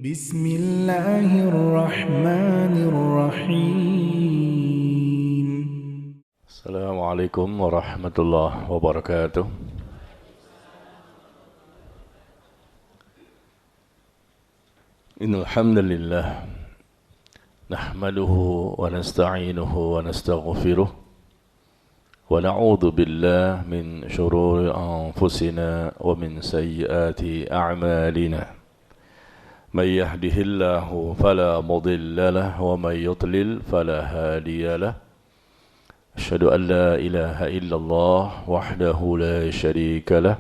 Bismillahirrahmanirrahim. Assalamualaikum warahmatullahi wabarakatuh. Innal hamdalillah nahmaduhu wa nasta'inuhu wa nastaghfiruh wa na'udzu billahi min shururi anfusina wa min sayyiati a'malina. Man yahdihillahu fala mudilla lahu wa man yudlil fala hadiya lahu. Asyhadu an la ilaha illallah wahdahu la syarika lah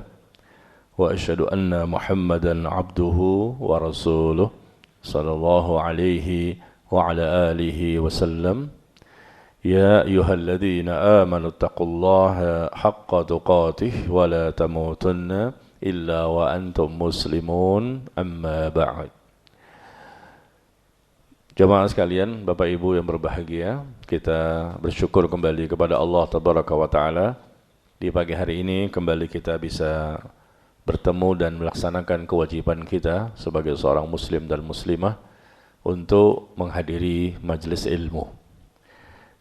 wa asyhadu anna Muhammadan abduhu wa rasuluh sallallahu alaihi wa ala alihi wasallam. Ya ayyuhalladzina amanu taqullaha haqqa tuqatih wa la tamutunna illa wa antum muslimun, amma ba'd. Jemaah sekalian, Bapak Ibu yang berbahagia, kita bersyukur kembali kepada Allah Tabaraka wa Ta'ala. Di pagi hari ini kembali kita bisa bertemu dan melaksanakan kewajiban kita sebagai seorang muslim dan muslimah untuk menghadiri majelis ilmu.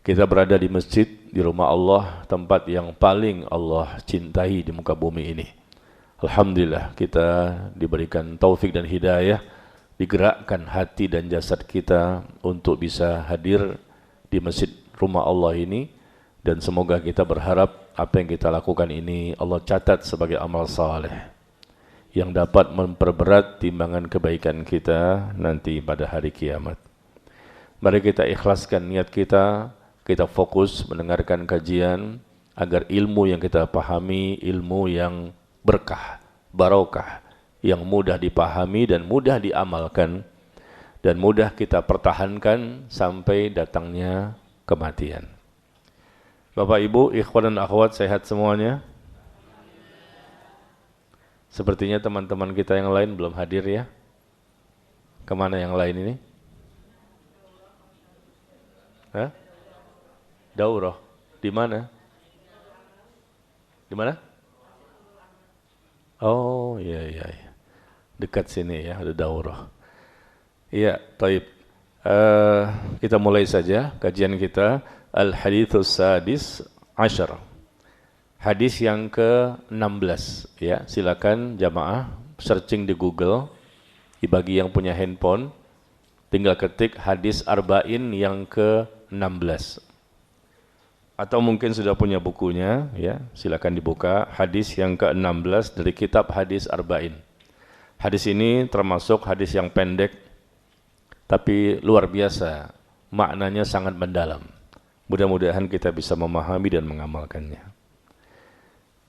Kita berada di masjid, di rumah Allah, tempat yang paling Allah cintai di muka bumi ini. Alhamdulillah kita diberikan taufik dan hidayah, digerakkan hati dan jasad kita untuk bisa hadir di masjid rumah Allah ini, dan semoga kita berharap apa yang kita lakukan ini Allah catat sebagai amal saleh yang dapat memperberat timbangan kebaikan kita nanti pada hari kiamat. Mari kita ikhlaskan niat kita, kita fokus mendengarkan kajian agar ilmu yang kita pahami ilmu yang berkah, barokah, yang mudah dipahami dan mudah diamalkan dan mudah kita pertahankan sampai datangnya kematian. Bapak Ibu, ikhwan dan akhwat, sehat semuanya? Sepertinya teman-teman kita yang lain belum hadir ya. Kemana yang lain ini? Hah? Daurah. Di mana? Di mana? Oh, iya. Dekat sini ya, ada daurah. Iya, taib. Kita mulai saja kajian kita. Al-Hadithus Sadis Ashar. Hadis yang ke-16. Ya, silakan jamaah searching di Google. Bagi yang punya handphone, tinggal ketik hadis arba'in yang ke-16. Atau mungkin sudah punya bukunya, ya, silakan dibuka. Hadis yang ke-16 dari kitab Hadis Arba'in. Hadis ini termasuk hadis yang pendek, tapi luar biasa, maknanya sangat mendalam. Mudah-mudahan kita bisa memahami dan mengamalkannya.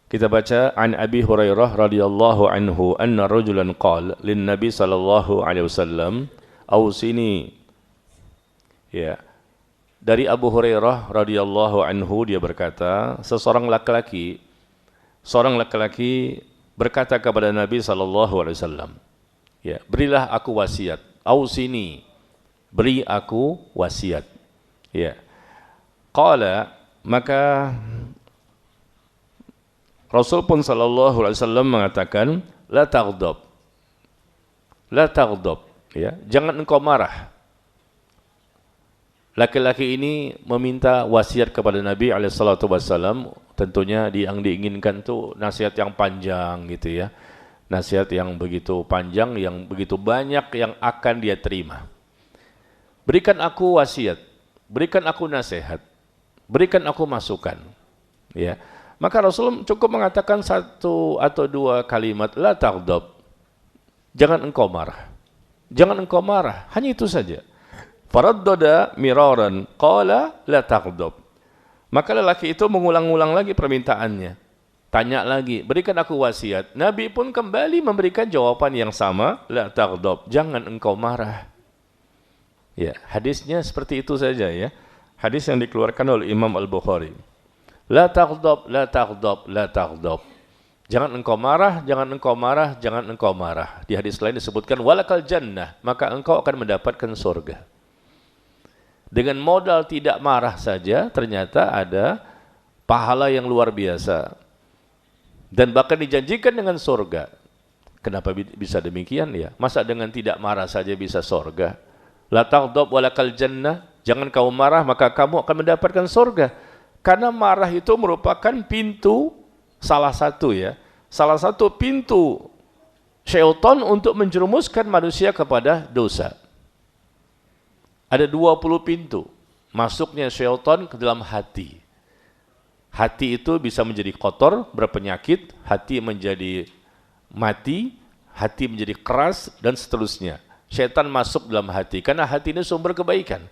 Kita baca, An Abi Hurairah radhiyallahu anhu anna rajulan qala lin Nabi sallallahu alaihi wasallam ausini. Ya. Dari Abu Hurairah radhiyallahu anhu, dia berkata, seorang laki-laki berkata kepada Nabi sallallahu alaihi wasallam, ya, berilah aku wasiat, ausini, beri aku wasiat. Ya. Qala, maka Rasul pun sallallahu alaihi wasallam mengatakan, la taghdab. Ya, jangan engkau marah. Laki-laki ini meminta wasiat kepada Nabi SAW, tentunya yang diinginkan itu nasihat yang panjang gitu ya. Nasihat yang begitu panjang, yang begitu banyak yang akan dia terima. Berikan aku wasiat, berikan aku nasihat, berikan aku masukan. Ya. Maka Rasul cukup mengatakan satu atau dua kalimat, la taghdab. Jangan engkau marah. Jangan engkau marah, hanya itu saja. Faraddada miraran qala la taghdab. Maka lelaki itu mengulang-ulang lagi permintaannya. Tanya lagi, berikan aku wasiat. Nabi pun kembali memberikan jawaban yang sama, la taghdab, jangan engkau marah. Ya, hadisnya seperti itu saja ya. Hadis yang dikeluarkan oleh Imam Al-Bukhari. La taghdab, la taghdab, la taghdab. Jangan engkau marah, jangan engkau marah, jangan engkau marah. Di hadis lain disebutkan walakal jannah, maka engkau akan mendapatkan surga. Dengan modal tidak marah saja, ternyata ada pahala yang luar biasa. Dan bahkan dijanjikan dengan surga. Kenapa bisa demikian ya? Masa dengan tidak marah saja bisa surga? La taghdab walakal jannah. Jangan kau marah maka kamu akan mendapatkan surga. Karena marah itu merupakan pintu salah satu ya. Salah satu pintu syaitan untuk menjerumuskan manusia kepada dosa. Ada 20 pintu masuknya syaitan ke dalam hati. Hati itu bisa menjadi kotor, berpenyakit, hati menjadi mati, hati menjadi keras, dan seterusnya. Syaitan masuk dalam hati, karena hati ini sumber kebaikan.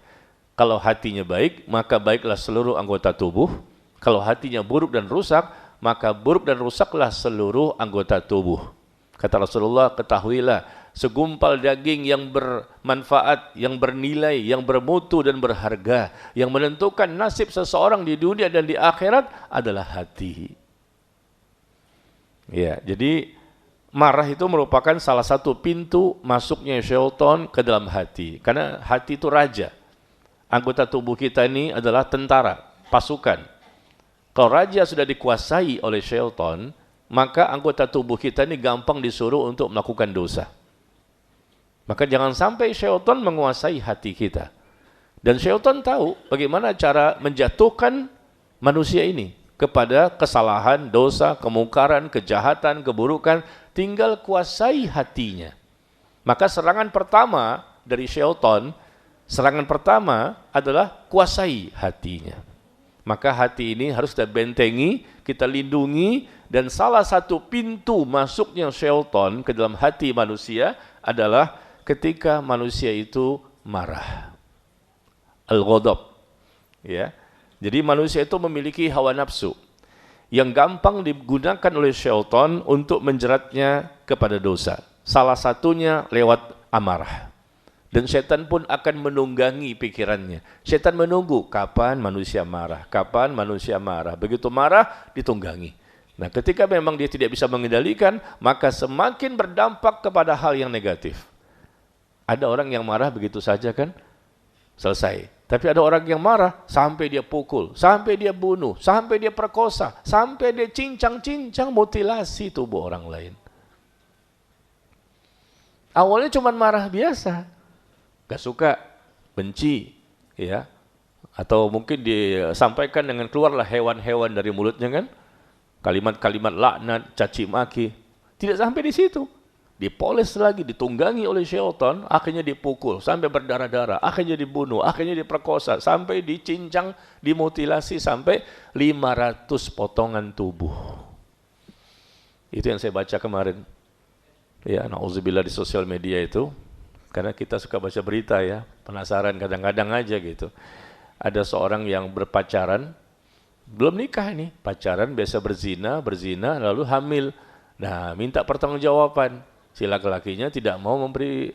Kalau hatinya baik, maka baiklah seluruh anggota tubuh. Kalau hatinya buruk dan rusak, maka buruk dan rusaklah seluruh anggota tubuh. Kata Rasulullah, ketahuilah, segumpal daging yang bermanfaat, yang bernilai, yang bermutu dan berharga, yang menentukan nasib seseorang di dunia dan di akhirat adalah hati. Ya, jadi marah itu merupakan salah satu pintu masuknya syaitan ke dalam hati. Karena hati itu raja. Anggota tubuh kita ini adalah tentara, pasukan. Kalau raja sudah dikuasai oleh syaitan, maka anggota tubuh kita ini gampang disuruh untuk melakukan dosa. Maka jangan sampai syaitan menguasai hati kita. Dan syaitan tahu bagaimana cara menjatuhkan manusia ini kepada kesalahan, dosa, kemungkaran, kejahatan, keburukan. Tinggal kuasai hatinya. Maka serangan pertama dari syaitan, serangan pertama adalah kuasai hatinya. Maka hati ini harus kita bentengi, kita lindungi, dan salah satu pintu masuknya syaitan ke dalam hati manusia adalah ketika manusia itu marah. Al-ghadab. Ya. Jadi manusia itu memiliki hawa nafsu yang gampang digunakan oleh syaitan untuk menjeratnya kepada dosa. Salah satunya lewat amarah. Dan syaitan pun akan menunggangi pikirannya. Syaitan menunggu kapan manusia marah, kapan manusia marah. Begitu marah, ditunggangi. Nah, ketika memang dia tidak bisa mengendalikan, maka semakin berdampak kepada hal yang negatif. Ada orang yang marah begitu saja kan, selesai. Tapi ada orang yang marah sampai dia pukul, sampai dia bunuh, sampai dia perkosa, sampai dia cincang-cincang mutilasi tubuh orang lain. Awalnya cuma marah biasa, gak suka, benci, ya, atau mungkin disampaikan dengan keluarlah hewan-hewan dari mulutnya kan, kalimat-kalimat laknat, caci maki, tidak sampai di situ. Dipoles lagi, ditunggangi oleh syaitan, akhirnya dipukul, sampai berdarah-darah, akhirnya dibunuh, akhirnya diperkosa, sampai dicincang, dimutilasi, sampai 500 potongan tubuh. Itu yang saya baca kemarin. Ya, na'udzubillah di sosial media itu, karena kita suka baca berita ya, penasaran kadang-kadang aja gitu. Ada seorang yang berpacaran, belum nikah ini, pacaran biasa berzina, lalu hamil. Nah, minta pertanggungjawaban. Si laki-lakinya tidak mau memberi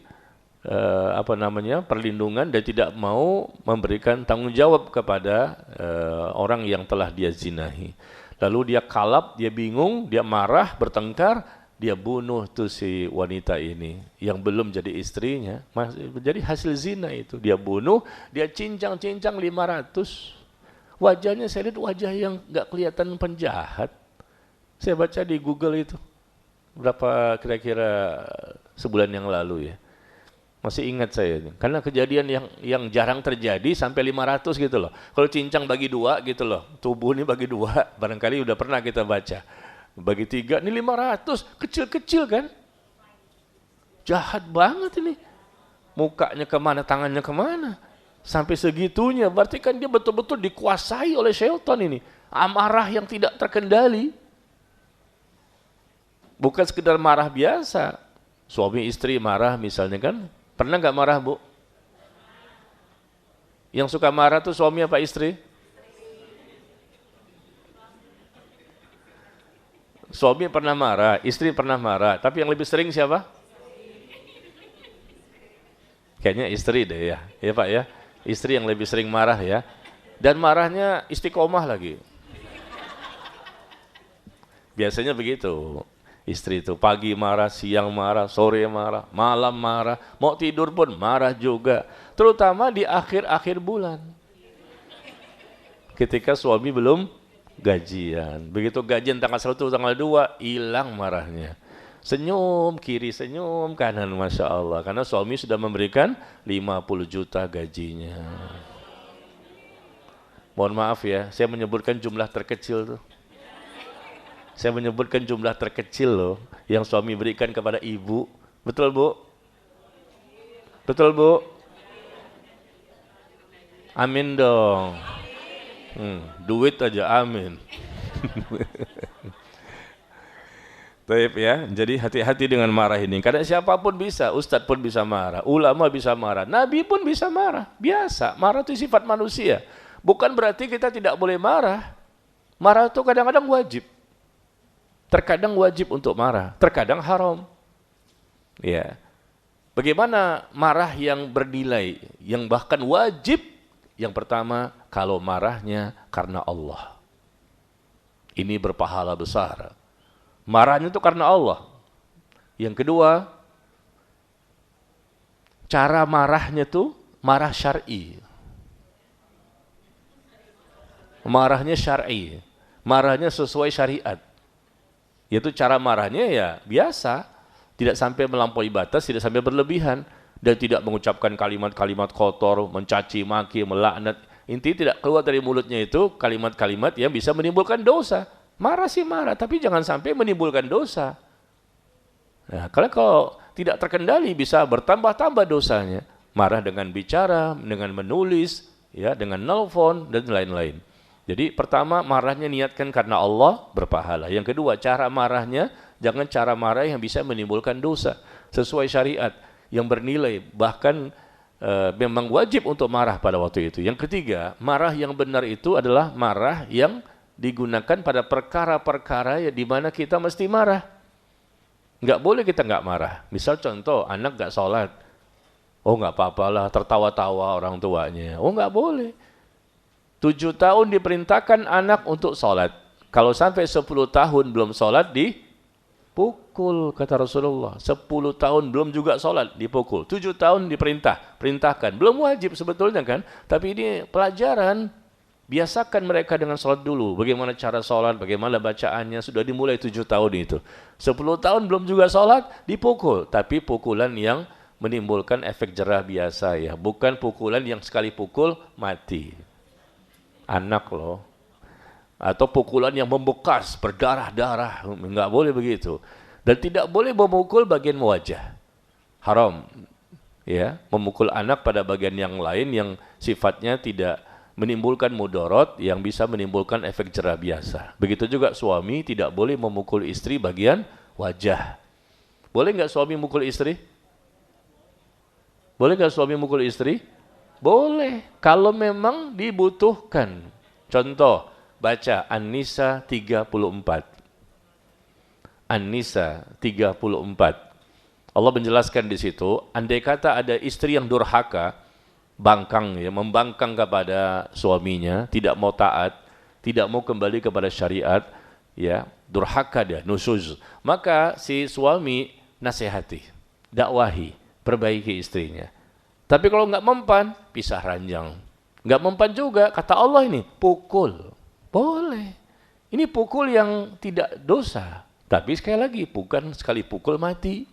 perlindungan dan tidak mau memberikan tanggung jawab kepada orang yang telah dia zinahi. Lalu dia kalap, dia bingung, dia marah, bertengkar, dia bunuh tuh si wanita ini yang belum jadi istrinya, jadi hasil zina itu. Dia bunuh, dia cincang-cincang 500. Wajahnya saya lihat wajah yang enggak kelihatan penjahat. Saya baca di Google itu. Berapa kira-kira sebulan yang lalu ya. Masih ingat saya. Karena kejadian yang jarang terjadi sampai 500 gitu loh. Kalau cincang bagi 2 gitu loh. Tubuh ini bagi 2. Barangkali udah pernah kita baca. Bagi 3, ini 500. Kecil-kecil kan. Jahat banget ini. Mukanya kemana, tangannya kemana. Sampai segitunya. Berarti kan dia betul-betul dikuasai oleh syaitan ini. Amarah yang tidak terkendali. Bukan sekedar marah biasa. Suami istri marah misalnya kan. Pernah nggak marah Bu? Yang suka marah tuh suami apa istri? Suami pernah marah, istri pernah marah. Tapi yang lebih sering siapa? Kayaknya istri deh ya. Ya Pak ya. Istri yang lebih sering marah ya. Dan marahnya istiqomah lagi. Biasanya begitu. Istri itu pagi marah, siang marah, sore marah, malam marah, mau tidur pun marah juga. Terutama di akhir-akhir bulan. Ketika suami belum gajian. Begitu gajian tanggal 1, tanggal 2, hilang marahnya. Senyum kiri, senyum kanan, Masya Allah. Karena suami sudah memberikan 50 juta gajinya. Mohon maaf ya, saya menyebutkan jumlah terkecil tuh. Saya menyebutkan jumlah terkecil loh, yang suami berikan kepada ibu. Betul Bu? Betul Bu? Amin dong. Duit aja amin. Taib ya, jadi hati-hati dengan marah ini. Karena siapapun bisa, ustadz pun bisa marah, ulama bisa marah, nabi pun bisa marah. Biasa, marah itu sifat manusia. Bukan berarti kita tidak boleh marah. Marah itu kadang-kadang wajib. Terkadang wajib untuk marah, terkadang haram. Ya. Bagaimana marah yang bernilai, yang bahkan wajib? Yang pertama, kalau marahnya karena Allah. Ini berpahala besar. Marahnya itu karena Allah. Yang kedua, cara marahnya itu marah syar'i. Marahnya syar'i. Marahnya sesuai syariat. Yaitu cara marahnya ya biasa. Tidak sampai melampaui batas, tidak sampai berlebihan. Dan tidak mengucapkan kalimat-kalimat kotor, mencaci maki, melaknat. Intinya tidak keluar dari mulutnya itu kalimat-kalimat yang bisa menimbulkan dosa. Marah sih marah, tapi jangan sampai menimbulkan dosa. Nah, kalau tidak terkendali bisa bertambah-tambah dosanya. Marah dengan bicara, dengan menulis, ya, dengan nelpon dan lain-lain. Jadi pertama marahnya niatkan karena Allah, berpahala. Yang kedua, cara marahnya jangan cara marah yang bisa menimbulkan dosa. Sesuai syariat yang bernilai, bahkan memang wajib untuk marah pada waktu itu. Yang ketiga, marah yang benar itu adalah marah yang digunakan pada perkara-perkara di mana kita mesti marah. Nggak boleh kita nggak marah. Misal contoh, anak nggak sholat. Oh nggak apa-apalah, tertawa-tawa orang tuanya. Oh nggak boleh. 7 tahun diperintahkan anak untuk sholat. Kalau sampai 10 tahun belum sholat, dipukul, kata Rasulullah. 10 tahun belum juga sholat, dipukul. 7 tahun perintahkan. Belum wajib sebetulnya kan, tapi ini pelajaran. Biasakan mereka dengan sholat dulu. Bagaimana cara sholat, bagaimana bacaannya, sudah dimulai 7 tahun itu. 10 tahun belum juga sholat, dipukul. Tapi pukulan yang menimbulkan efek jerah biasa ya. Bukan pukulan yang sekali pukul, mati. Anak loh. Atau pukulan yang membekas, berdarah-darah. Enggak boleh begitu. Dan tidak boleh memukul bagian wajah. Haram. Ya, memukul anak pada bagian yang lain yang sifatnya tidak menimbulkan mudorot yang bisa menimbulkan efek jerah biasa. Begitu juga suami tidak boleh memukul istri bagian wajah. Boleh nggak suami mukul istri? Boleh nggak suami mukul istri? Boleh, kalau memang dibutuhkan. Contoh, baca An-Nisa 34. An-Nisa 34. Allah menjelaskan di situ, andai kata ada istri yang durhaka, bangkang ya, membangkang kepada suaminya, tidak mau taat, tidak mau kembali kepada syariat, ya, durhaka dia, nusuz. Maka si suami nasihati, dakwahi, perbaiki istrinya. Tapi kalau enggak mempan, pisah ranjang. Enggak mempan juga, kata Allah ini, pukul. Boleh. Ini pukul yang tidak dosa. Tapi sekali lagi, bukan sekali pukul mati.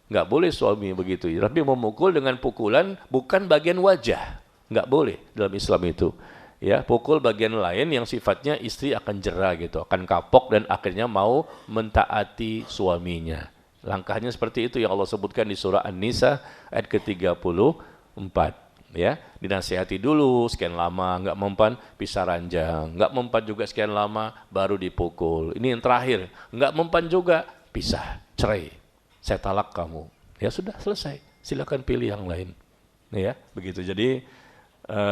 Nggak boleh suami begitu, tapi memukul dengan pukulan bukan bagian wajah, nggak boleh dalam Islam itu. Ya, pukul bagian lain yang sifatnya istri akan jerah gitu, akan kapok dan akhirnya mau mentaati suaminya. Langkahnya seperti itu yang Allah sebutkan di surah An-Nisa ayat ke-34. Ya, dinasihati dulu sekian lama, nggak mempan pisah ranjang, nggak mempan juga sekian lama baru dipukul. Ini yang terakhir, nggak mempan juga pisah, cerai. Saya talak kamu. Ya sudah selesai. Silakan pilih yang lain. Ya, begitu. Jadi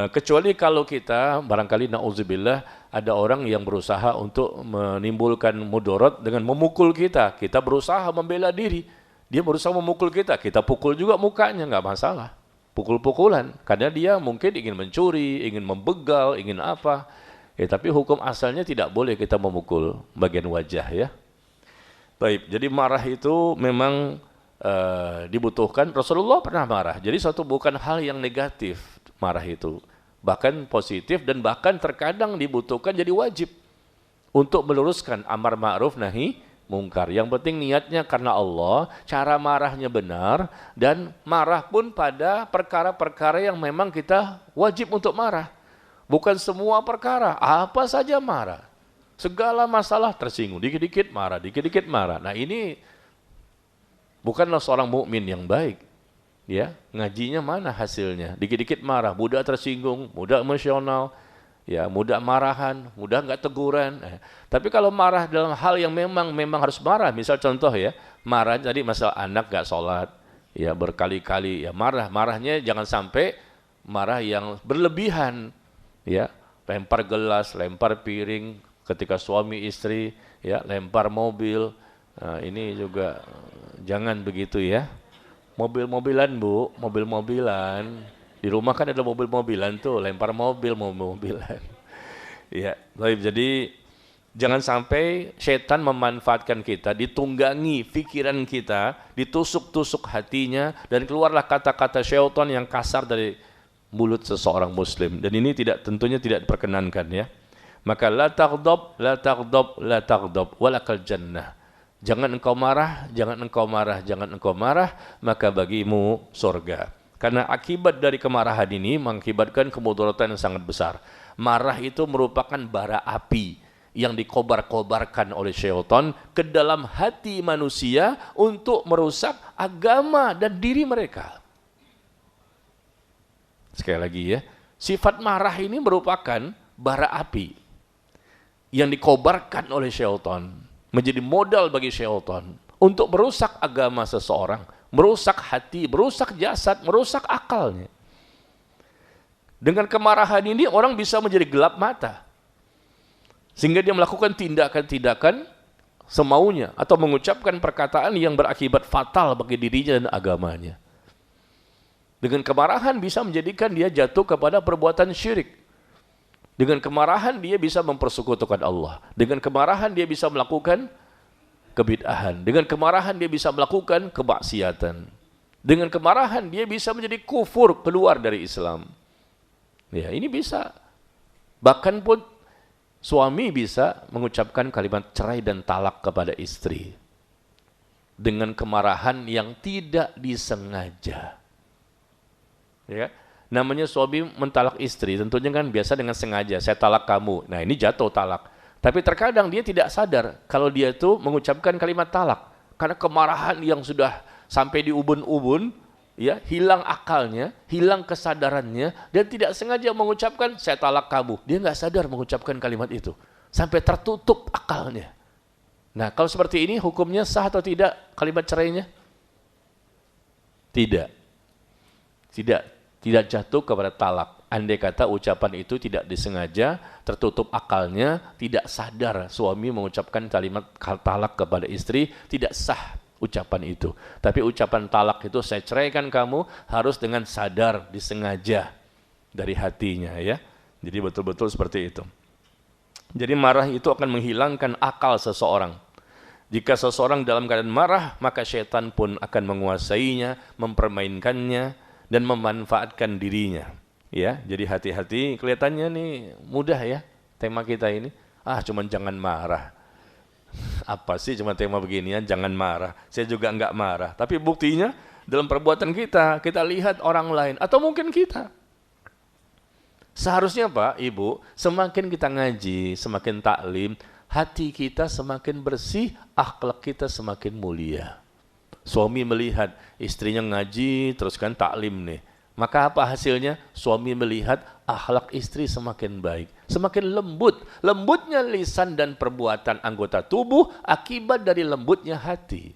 kecuali kalau kita barangkali na'udzubillah ada orang yang berusaha untuk menimbulkan mudorot dengan memukul kita. Kita berusaha membela diri. Dia berusaha memukul kita. Kita pukul juga mukanya, nggak masalah. Pukul-pukulan. Karena dia mungkin ingin mencuri, ingin membegal, ingin apa. Ya, tapi hukum asalnya tidak boleh kita memukul bagian wajah ya. Baik, jadi marah itu memang dibutuhkan. Rasulullah pernah marah. Jadi suatu bukan hal yang negatif marah itu. Bahkan positif dan bahkan terkadang dibutuhkan jadi wajib untuk meluruskan amar ma'ruf nahi mungkar. Yang penting niatnya karena Allah, cara marahnya benar, dan marah pun pada perkara-perkara yang memang kita wajib untuk marah. Bukan semua perkara, apa saja marah. Segala masalah tersinggung, dikit-dikit marah, dikit-dikit marah. Nah ini bukanlah seorang mukmin yang baik. Ya, ngajinya mana hasilnya? Dikit-dikit marah, mudah tersinggung, mudah emosional, ya, mudah marahan, mudah nggak teguran. Tapi kalau marah dalam hal yang memang harus marah, misal contoh ya, marah tadi masalah anak nggak sholat, ya berkali-kali, ya marahnya jangan sampai marah yang berlebihan, ya lempar gelas, lempar piring, ketika suami istri, ya lempar mobil. Nah, ini juga jangan begitu ya. Mobil-mobilan Bu, mobil-mobilan. Di rumah kan ada mobil-mobilan tuh, lempar mobil-mobilan. Ya, baik. Jadi jangan sampai setan memanfaatkan kita, ditunggangi pikiran kita, ditusuk-tusuk hatinya, dan keluarlah kata-kata syaitan yang kasar dari mulut seseorang muslim. Dan ini tentunya tidak diperkenankan ya. Maka la taghdab, la taghdab, la taghdab, walakal jannah. Jangan engkau marah, jangan engkau marah, jangan engkau marah, maka bagimu surga. Karena akibat dari kemarahan ini mengakibatkan kemudaratan yang sangat besar. Marah itu merupakan bara api yang dikobar-kobarkan oleh syaitan ke dalam hati manusia untuk merusak agama dan diri mereka. Sekali lagi ya, sifat marah ini merupakan bara api yang dikobarkan oleh syaitan, menjadi modal bagi syaitan untuk merusak agama seseorang, merusak hati, merusak jasad, merusak akalnya. Dengan kemarahan ini orang bisa menjadi gelap mata, sehingga dia melakukan tindakan-tindakan semaunya atau mengucapkan perkataan yang berakibat fatal bagi dirinya dan agamanya. Dengan kemarahan bisa menjadikan dia jatuh kepada perbuatan syirik. Dengan kemarahan dia bisa mempersekutukan Allah. Dengan kemarahan dia bisa melakukan kebid'ahan. Dengan kemarahan dia bisa melakukan kemaksiatan. Dengan kemarahan dia bisa menjadi kufur, keluar dari Islam. Ya, ini bisa. Bahkan pun suami bisa mengucapkan kalimat cerai dan talak kepada istri dengan kemarahan yang tidak disengaja. Ya. Namanya suami mentalak istri, tentunya kan biasa dengan sengaja, saya talak kamu. Nah ini jatuh talak. Tapi terkadang dia tidak sadar kalau dia itu mengucapkan kalimat talak. Karena kemarahan yang sudah sampai di ubun-ubun, ya, hilang akalnya, hilang kesadarannya, dan tidak sengaja mengucapkan saya talak kamu. Dia nggak sadar mengucapkan kalimat itu. Sampai tertutup akalnya. Nah kalau seperti ini hukumnya sah atau tidak kalimat cerainya? Tidak. Tidak jatuh kepada talak. Andai kata ucapan itu tidak disengaja, tertutup akalnya, tidak sadar suami mengucapkan kalimat talak kepada istri, tidak sah ucapan itu. Tapi ucapan talak itu saya ceraikan kamu harus dengan sadar, disengaja dari hatinya ya. Jadi betul-betul seperti itu. Jadi marah itu akan menghilangkan akal seseorang. Jika seseorang dalam keadaan marah, maka syaitan pun akan menguasainya, mempermainkannya, dan memanfaatkan dirinya. Ya, jadi hati-hati. Kelihatannya nih mudah ya tema kita ini. Cuman jangan marah. Apa sih cuma tema beginian, jangan marah. Saya juga enggak marah. Tapi buktinya dalam perbuatan kita lihat orang lain atau mungkin kita. Seharusnya Pak, Ibu, semakin kita ngaji, semakin taklim, hati kita semakin bersih, akhlak kita semakin mulia. Suami melihat istrinya ngaji terus kan taklim nih. Maka apa hasilnya? Suami melihat akhlak istri semakin baik, semakin lembut. Lembutnya lisan dan perbuatan anggota tubuh akibat dari lembutnya hati.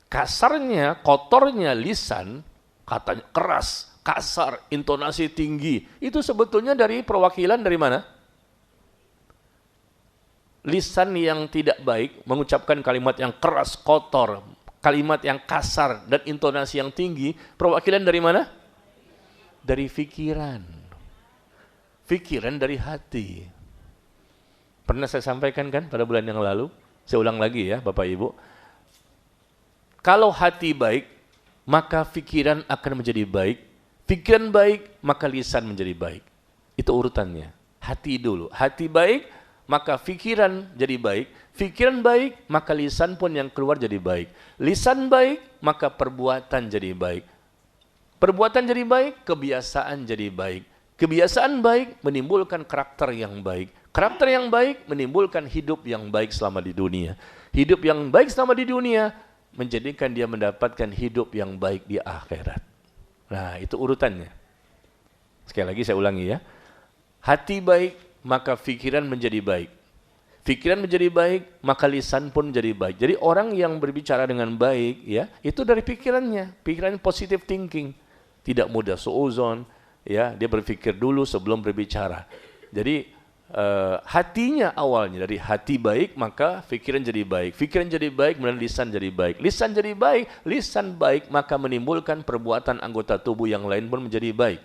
Kasarnya, kotornya lisan, katanya keras, kasar, intonasi tinggi. Itu sebetulnya dari perwakilan dari mana? Lisan yang tidak baik, mengucapkan kalimat yang keras, kotor, kalimat yang kasar, dan intonasi yang tinggi, perwakilan dari mana? Dari pikiran. Pikiran dari hati. Pernah saya sampaikan kan pada bulan yang lalu, saya ulang lagi ya Bapak Ibu. Kalau hati baik, maka pikiran akan menjadi baik. Pikiran baik, maka lisan menjadi baik. Itu urutannya. Hati dulu. Hati baik, maka pikiran jadi baik. Pikiran baik, maka lisan pun yang keluar jadi baik. Lisan baik, maka perbuatan jadi baik. Perbuatan jadi baik, kebiasaan jadi baik. Kebiasaan baik menimbulkan karakter yang baik. Karakter yang baik menimbulkan hidup yang baik selama di dunia. Hidup yang baik selama di dunia menjadikan dia mendapatkan hidup yang baik di akhirat. Nah, itu urutannya. Sekali lagi saya ulangi ya. Hati baik, maka pikiran menjadi baik. Pikiran menjadi baik, maka lisan pun menjadi baik. Jadi orang yang berbicara dengan baik, ya, itu dari pikirannya. Pikiran positive thinking. Tidak mudah suuzon, ya, dia berpikir dulu sebelum berbicara. Jadi hatinya awalnya dari hati baik, maka pikiran jadi baik. Pikiran jadi baik, kemudian lisan jadi baik. Lisan jadi baik, lisan baik, maka menimbulkan perbuatan anggota tubuh yang lain pun menjadi baik.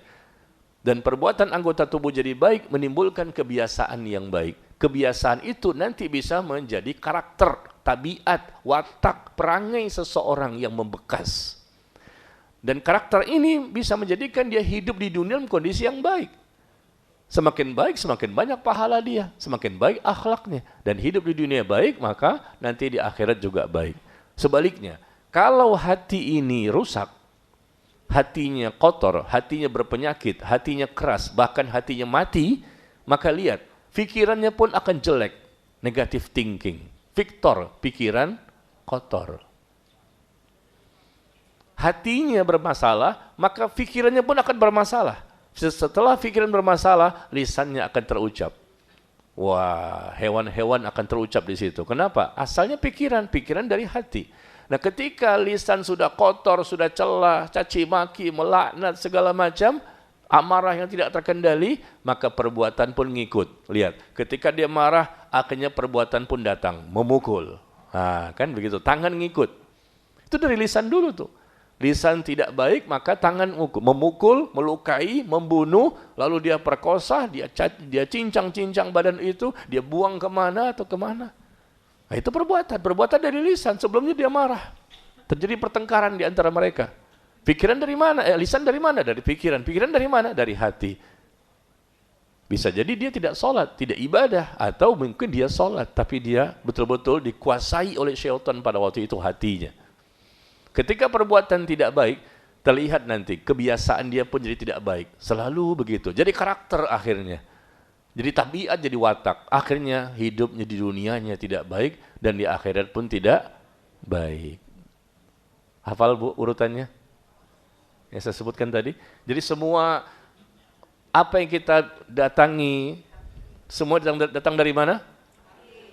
Dan perbuatan anggota tubuh jadi baik menimbulkan kebiasaan yang baik. Kebiasaan itu nanti bisa menjadi karakter, tabiat, watak, perangai seseorang yang membekas. Dan karakter ini bisa menjadikan dia hidup di dunia dalam kondisi yang baik. Semakin baik, semakin banyak pahala dia. Semakin baik akhlaknya. Dan hidup di dunia baik, maka nanti di akhirat juga baik. Sebaliknya, kalau hati ini rusak, hatinya kotor, hatinya berpenyakit, hatinya keras, bahkan hatinya mati, maka lihat, pikirannya pun akan jelek. Negative thinking. Victor, pikiran kotor. Hatinya bermasalah, maka pikirannya pun akan bermasalah. Setelah pikiran bermasalah, lisannya akan terucap. Wah, hewan-hewan akan terucap di situ. Kenapa? Asalnya pikiran dari hati. Nah, ketika lisan sudah kotor, sudah celah, caci maki, melaknat, segala macam, amarah yang tidak terkendali, maka perbuatan pun ngikut. Lihat, ketika dia marah, akhirnya perbuatan pun datang, memukul. Nah, kan begitu, tangan ngikut. Itu dari lisan dulu tuh. Lisan tidak baik, maka tangan memukul, melukai, membunuh, lalu dia perkosa, dia cincang-cincang badan itu, dia buang kemana atau kemana. Nah, itu perbuatan dari lisan. Sebelumnya dia marah. Terjadi pertengkaran di antara mereka. Pikiran dari mana? Lisan dari mana? Dari pikiran. Pikiran dari mana? Dari hati. Bisa jadi dia tidak sholat, tidak ibadah, atau mungkin dia sholat, tapi dia betul-betul dikuasai oleh syaitan pada waktu itu hatinya. Ketika perbuatan tidak baik, terlihat nanti kebiasaan dia pun jadi tidak baik. Selalu begitu. Jadi karakter akhirnya. Jadi tabiat, jadi watak. Akhirnya hidupnya di dunianya tidak baik dan di akhirat pun tidak baik. Hafal Bu urutannya? Yang saya sebutkan tadi. Jadi semua apa yang kita datangi, semua datang dari mana?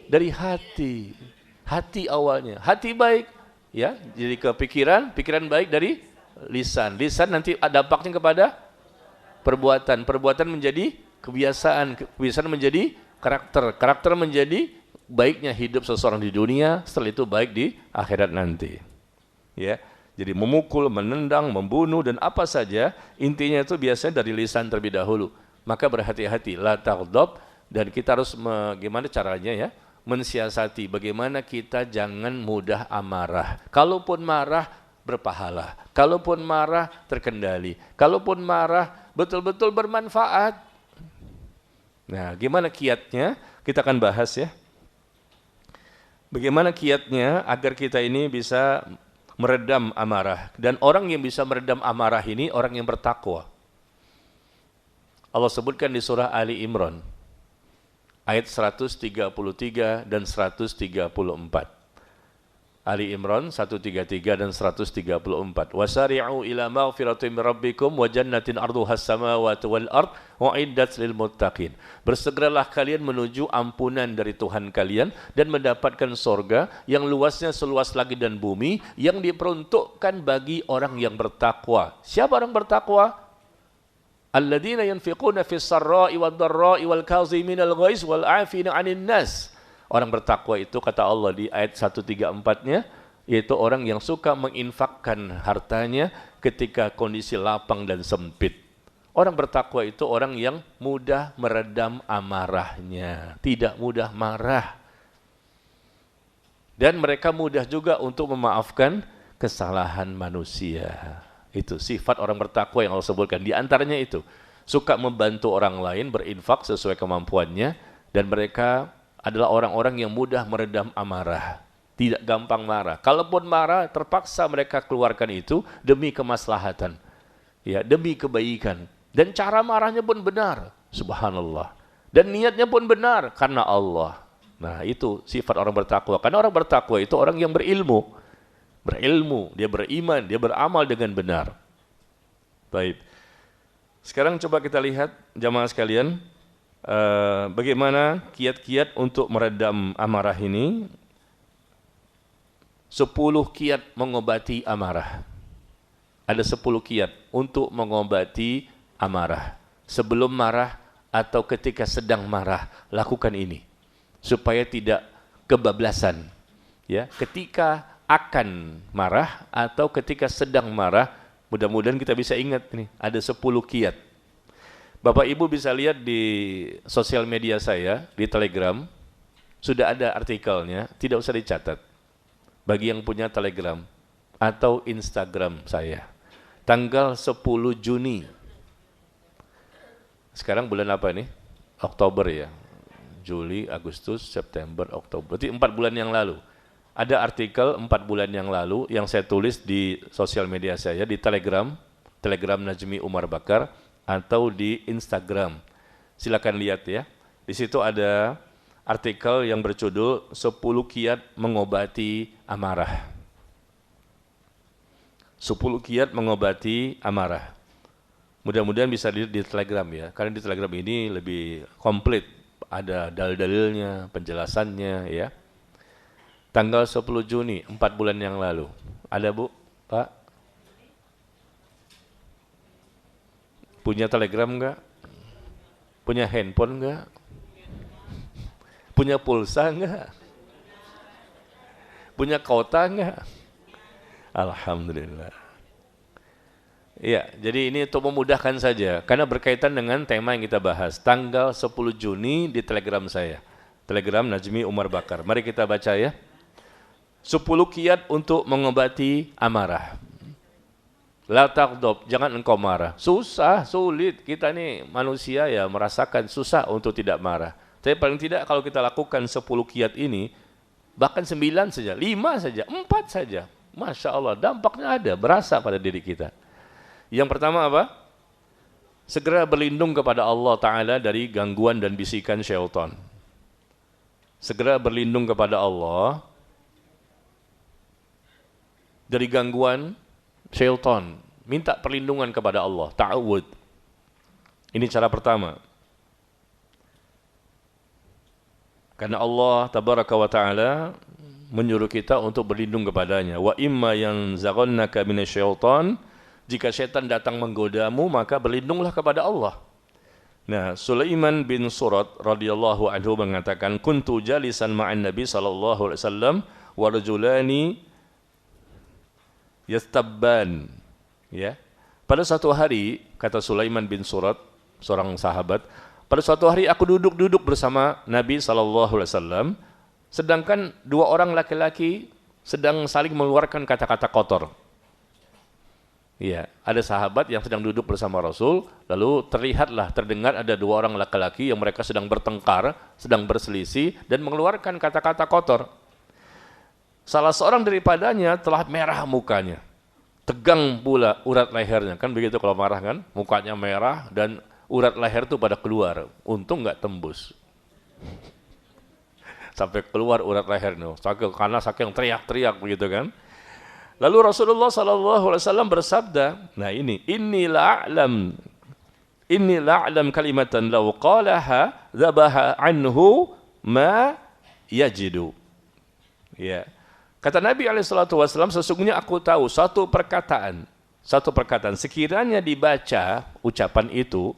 Dari hati. Hati awalnya. Hati baik. Ya, jadi ke pikiran baik dari lisan. Lisan nanti dampaknya kepada perbuatan menjadi kebiasaan menjadi karakter menjadi baiknya hidup seseorang di dunia, setelah itu baik di akhirat nanti. Ya, jadi memukul, menendang, membunuh dan apa saja, intinya itu biasanya dari lisan terlebih dahulu. Maka berhati-hati, la taghdab, dan kita harus gimana caranya ya? Mensiasati bagaimana kita jangan mudah amarah. Kalaupun marah berpahala. Kalaupun marah terkendali. Kalaupun marah betul-betul bermanfaat. Nah, gimana kiatnya? Kita akan bahas ya. Bagaimana kiatnya agar kita ini bisa meredam amarah. Dan orang yang bisa meredam amarah ini orang yang bertakwa. Allah sebutkan di surah Ali Imran. Ayat 133 dan 134. Ali Imran 133 dan 134. Wasari'u ila maghfiratin min rabbikum wa jannatin arduhas samawati wal ard u'iddat lil muttaqin. Bersegeralah kalian menuju ampunan dari Tuhan kalian dan mendapatkan sorga yang luasnya seluas langit dan bumi yang diperuntukkan bagi orang yang bertakwa. Siapa orang bertakwa? Alladzina yanfiquna fis sarra'i wad dharra'i wal kaziminal ghaiz wal 'afina 'anil nas. Orang bertakwa itu kata Allah di ayat 134-nya yaitu orang yang suka menginfakkan hartanya ketika kondisi lapang dan sempit. Orang bertakwa itu orang yang mudah meredam amarahnya, tidak mudah marah. Dan mereka mudah juga untuk memaafkan kesalahan manusia. Itu sifat orang bertakwa yang Allah sebutkan. Di antaranya itu, suka membantu orang lain berinfak sesuai kemampuannya dan mereka adalah orang-orang yang mudah meredam amarah, tidak gampang marah. Kalaupun marah, terpaksa mereka keluarkan itu demi kemaslahatan, ya, demi kebaikan. Dan cara marahnya pun benar, subhanallah. Dan niatnya pun benar karena Allah. Nah, itu sifat orang bertakwa. Karena orang bertakwa itu orang yang berilmu, dia beriman, dia beramal dengan benar. Baik. Sekarang coba kita lihat jamaah sekalian, bagaimana kiat-kiat untuk meredam amarah ini. 10 kiat mengobati amarah. Ada 10 kiat untuk mengobati amarah. Sebelum marah atau ketika sedang marah, lakukan ini supaya tidak kebablasan. Ya, ketika akan marah atau ketika sedang marah, mudah-mudahan kita bisa ingat nih, ada 10 kiat. Bapak Ibu bisa lihat di sosial media saya, di Telegram, sudah ada artikelnya, tidak usah dicatat. Bagi yang punya Telegram atau Instagram saya, tanggal 10 Juni. Sekarang bulan apa nih? Oktober ya. Juli, Agustus, September, Oktober. Berarti 4 bulan yang lalu. Ada artikel 4 bulan yang lalu yang saya tulis di sosial media saya, di Telegram Najmi Umar Bakar, atau di Instagram. Silakan lihat ya. Di situ ada artikel yang berjudul 10 kiat mengobati amarah. 10 kiat mengobati amarah. Mudah-mudahan bisa dilihat di Telegram ya, karena di Telegram ini lebih komplit, ada dalil-dalilnya, penjelasannya ya. Tanggal 10 Juni, 4 bulan yang lalu. Ada Bu? Pak? Punya Telegram enggak? Punya handphone enggak? Punya pulsa enggak? Punya kota enggak? Alhamdulillah. Ya, jadi ini untuk memudahkan saja, karena berkaitan dengan tema yang kita bahas. Tanggal 10 Juni di Telegram saya, Telegram Najmi Umar Bakar. Mari kita baca ya. 10 kiat untuk mengobati amarah. La taghdab, jangan engkau marah. Susah, sulit. Kita nih manusia ya merasakan susah untuk tidak marah. Tapi paling tidak kalau kita lakukan 10 kiat ini, bahkan 9 saja, 5 saja, 4 saja. Masya Allah, dampaknya ada, berasa pada diri kita. Yang pertama apa? Segera berlindung kepada Allah Ta'ala dari gangguan dan bisikan syaitan. Segera berlindung kepada Allah dari gangguan syaitan. Minta perlindungan kepada Allah. Ta'awud. Ini cara pertama. Karena Allah Tabaraka wa Ta'ala menyuruh kita untuk berlindung kepadanya. Wa imma yanzaghannaka minasyaitan, jika syaitan datang menggodamu, maka berlindunglah kepada Allah. Nah, Sulaiman bin Surat radhiyallahu anhu mengatakan, kuntu jalisan ma'an Nabi sallallahu alaihi wasallam wa rajulani yastabban. Ya. Pada suatu hari, kata Sulaiman bin Surat, seorang sahabat, pada suatu hari aku duduk bersama Nabi sallallahu alaihi wasallam, sedangkan 2 orang laki-laki sedang saling mengeluarkan kata-kata kotor. Ya, ada sahabat yang sedang duduk bersama Rasul, lalu terdengar ada 2 orang laki-laki yang mereka sedang bertengkar, sedang berselisih dan mengeluarkan kata-kata kotor. Salah seorang daripadanya telah merah mukanya, tegang pula urat lehernya, kan begitu kalau marah kan, mukanya merah dan urat leher itu pada keluar, untung nggak tembus. Sampai keluar urat lehernya, karena saking teriak-teriak begitu kan. Lalu Rasulullah SAW bersabda, nah ini, inni la'alam kalimatan law qalaha dhabaha anhu ma yajidu. Ya. Kata Nabi SAW, sesungguhnya aku tahu satu perkataan, sekiranya dibaca ucapan itu,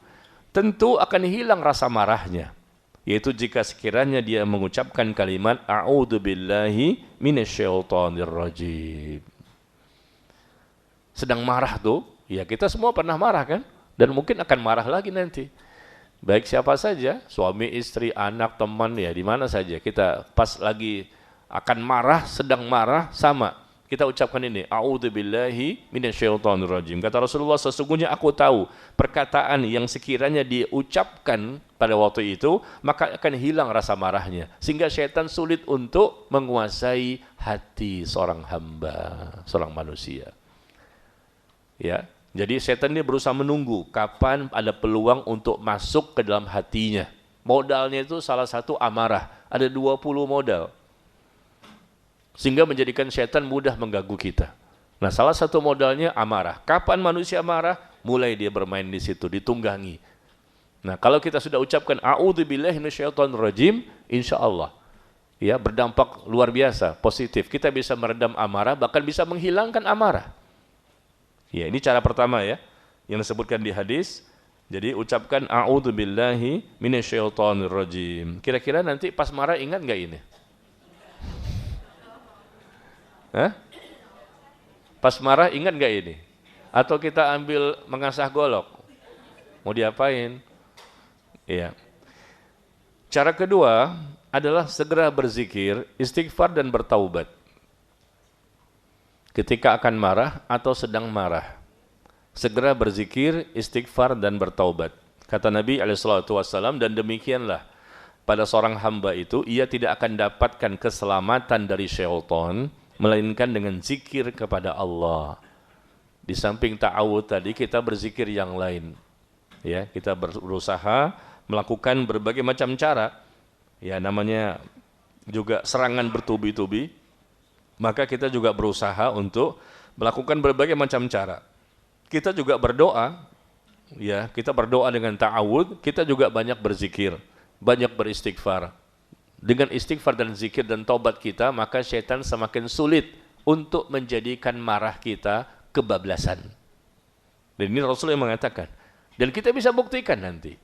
tentu akan hilang rasa marahnya. Yaitu jika sekiranya dia mengucapkan kalimat a'udzubillahi minasyaitonir rajim. Sedang marah tuh, ya kita semua pernah marah kan? Dan mungkin akan marah lagi nanti. Baik siapa saja, suami, istri, anak, teman, ya di mana saja. Kita pas lagi akan marah, sedang marah, sama. Kita ucapkan ini, a'udzubillahi minasyaitonirrajim. Kata Rasulullah, sesungguhnya aku tahu perkataan yang sekiranya diucapkan pada waktu itu, maka akan hilang rasa marahnya. Sehingga syaitan sulit untuk menguasai hati seorang hamba, seorang manusia. Ya, jadi setan ini berusaha menunggu kapan ada peluang untuk masuk ke dalam hatinya. Modalnya itu salah satu amarah. Ada 20 modal. Sehingga menjadikan setan mudah mengganggu kita. Nah, salah satu modalnya amarah. Kapan manusia marah? Mulai dia bermain di situ, ditunggangi. Nah, kalau kita sudah ucapkan a'udzubillahi minasyaitonirrajim, insyaallah ya berdampak luar biasa, positif. Kita bisa meredam amarah, bahkan bisa menghilangkan amarah. Ya, ini cara pertama ya, yang disebutkan di hadis. Jadi ucapkan a'udzubillahi minasyaitonirrajim. Kira-kira nanti pas marah ingat nggak ini? Hah? Pas marah ingat nggak ini? Atau kita ambil mengasah golok? Mau diapain? Iya. Cara kedua adalah segera berzikir, istighfar dan bertaubat. Ketika akan marah atau sedang marah, segera berzikir, istighfar dan bertaubat. Kata Nabi SAW, dan demikianlah pada seorang hamba itu, ia tidak akan dapatkan keselamatan dari syaitan, melainkan dengan zikir kepada Allah. Di samping ta'awud tadi, kita berzikir yang lain. Ya, kita berusaha melakukan berbagai macam cara. Ya, namanya juga serangan bertubi-tubi. Maka kita juga berusaha untuk melakukan berbagai macam cara. Kita juga berdoa, ya, kita berdoa dengan ta'awud, kita juga banyak berzikir, banyak beristighfar. Dengan istighfar dan zikir dan taubat kita, maka syaitan semakin sulit untuk menjadikan marah kita kebablasan. Dan ini Rasulullah yang mengatakan. Dan kita bisa buktikan nanti.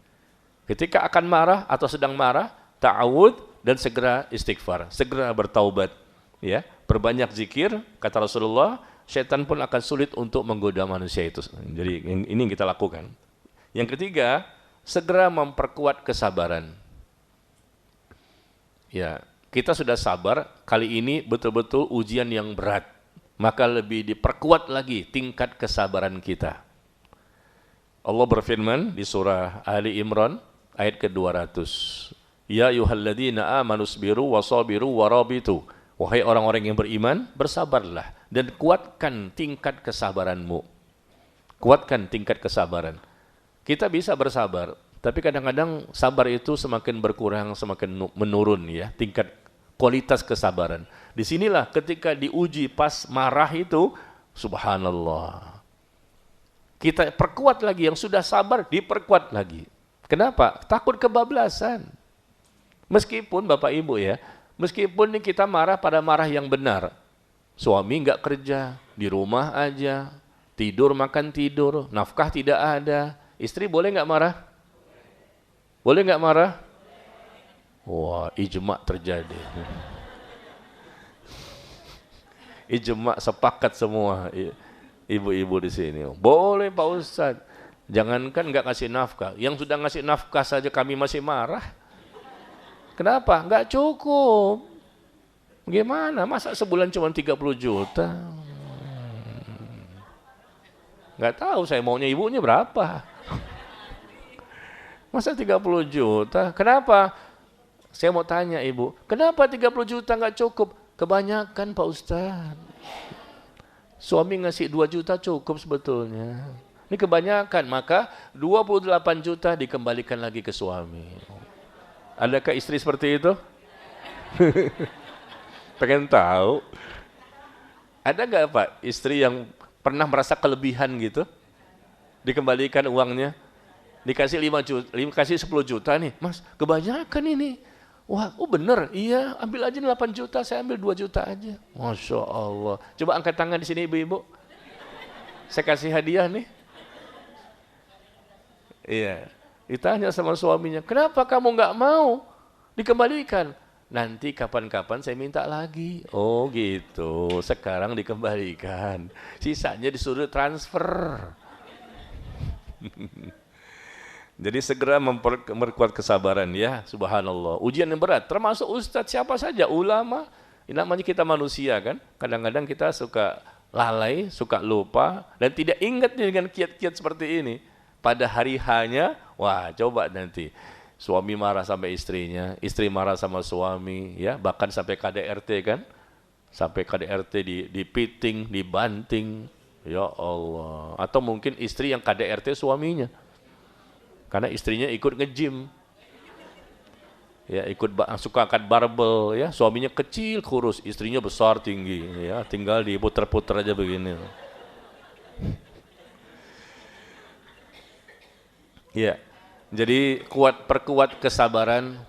Ketika akan marah atau sedang marah, ta'awud dan segera istighfar, segera bertaubat. Ya, perbanyak zikir, kata Rasulullah, syaitan pun akan sulit untuk menggoda manusia itu. Jadi ini yang kita lakukan. Yang ketiga, segera memperkuat kesabaran. Ya, kita sudah sabar, kali ini betul-betul ujian yang berat. Maka lebih diperkuat lagi tingkat kesabaran kita. Allah berfirman di surah Ali Imran ayat ke-200. Ya ayyuhalladzina amanu sabiru wasabiru warabitu. Wahai orang-orang yang beriman, bersabarlah dan kuatkan tingkat kesabaranmu. Kuatkan tingkat kesabaran. Kita bisa bersabar, tapi kadang-kadang sabar itu semakin berkurang, semakin menurun ya, tingkat kualitas kesabaran. Disinilah ketika diuji pas marah itu, subhanallah. Kita perkuat lagi, yang sudah sabar diperkuat lagi. Kenapa? Takut kebablasan. Meskipun Bapak Ibu ya, meskipun kita marah pada marah yang benar, suami nggak kerja, di rumah aja, tidur makan tidur, nafkah tidak ada, istri boleh nggak marah? Boleh nggak marah? Wah, ijma terjadi. Ijma sepakat semua ibu-ibu di sini. Boleh Pak Ustadz, jangankan nggak kasih nafkah, yang sudah ngasih nafkah saja kami masih marah. Kenapa? Nggak cukup. Gimana? Masa sebulan cuma 30 juta? Nggak tahu saya maunya ibunya berapa. Masa 30 juta? Kenapa? Saya mau tanya ibu, kenapa 30 juta nggak cukup? Kebanyakan Pak Ustadz. Suami ngasih 2 juta cukup sebetulnya. Ini kebanyakan, maka 28 juta dikembalikan lagi ke suami. Adakah istri seperti itu? Pengen tahu. Ada nggak Pak istri yang pernah merasa kelebihan gitu? Dikembalikan uangnya, dikasih 5 juta, kasih 10 juta nih, Mas, kebanyakan ini. Wah, oh bener, iya, ambil aja 8 juta, saya ambil 2 juta aja. Masya Allah. Coba angkat tangan di sini ibu-ibu. Saya kasih hadiah nih. Iya. Ditanya sama suaminya, kenapa kamu nggak mau dikembalikan? Nanti kapan-kapan saya minta lagi. Oh gitu, sekarang dikembalikan. Sisanya disuruh transfer. Jadi segera memperkuat kesabaran ya, subhanallah. Ujian yang berat, termasuk ustadz siapa saja, ulama, Ini namanya kita manusia kan, kadang-kadang kita suka lalai, suka lupa, dan tidak ingat dengan kiat-kiat seperti ini. Pada hari hanya, wah coba nanti suami marah sama istrinya, istri marah sama suami, ya bahkan sampai KDRT kan, sampai KDRT dipiting, dibanting, ya Allah. Atau mungkin istri yang KDRT suaminya, karena istrinya ikut nge-gym, ya ikut suka angkat barbel, ya suaminya kecil kurus, istrinya besar tinggi, ya tinggal diputer-puter aja begini. Ya, jadi perkuat kesabaran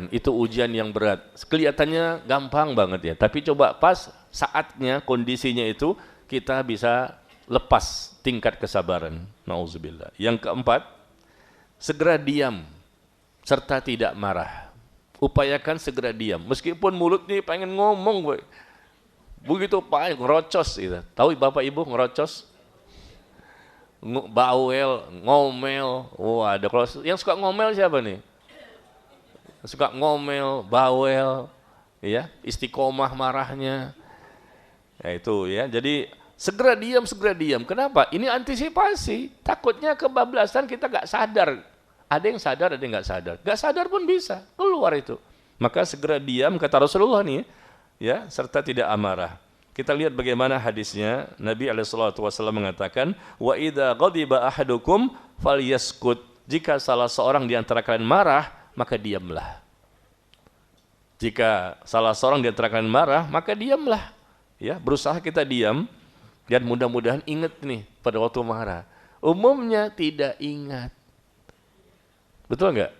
itu ujian yang berat. Kelihatannya gampang banget ya, tapi coba pas saatnya kondisinya itu kita bisa lepas tingkat kesabaran. Nauzubillah. Yang keempat, segera diam serta tidak marah. Upayakan segera diam, meskipun mulut nih pengen ngomong, boy. Begitu pengen ngerocos gitu. Tahu Bapak Ibu ngerocos? Bawel, ngomel. Wah, ada kalau yang suka ngomel siapa nih? Suka ngomel, bawel, ya, istiqomah marahnya. Ya itu ya. Jadi segera diam. Kenapa? Ini antisipasi. Takutnya kebablasan kita gak sadar. Ada yang sadar, ada yang gak sadar. Gak sadar pun bisa keluar itu. Maka segera diam kata Rasulullah nih, ya, serta tidak amarah. Kita lihat bagaimana hadisnya. Nabi SAW mengatakan, wa idza ghadiba ahadukum falyaskut. Jika salah seorang di antara kalian marah, maka diamlah. Jika salah seorang di antara kalian marah, maka diamlah. Ya, berusaha kita diam dan mudah-mudahan ingat nih pada waktu marah. Umumnya tidak ingat. Betul enggak?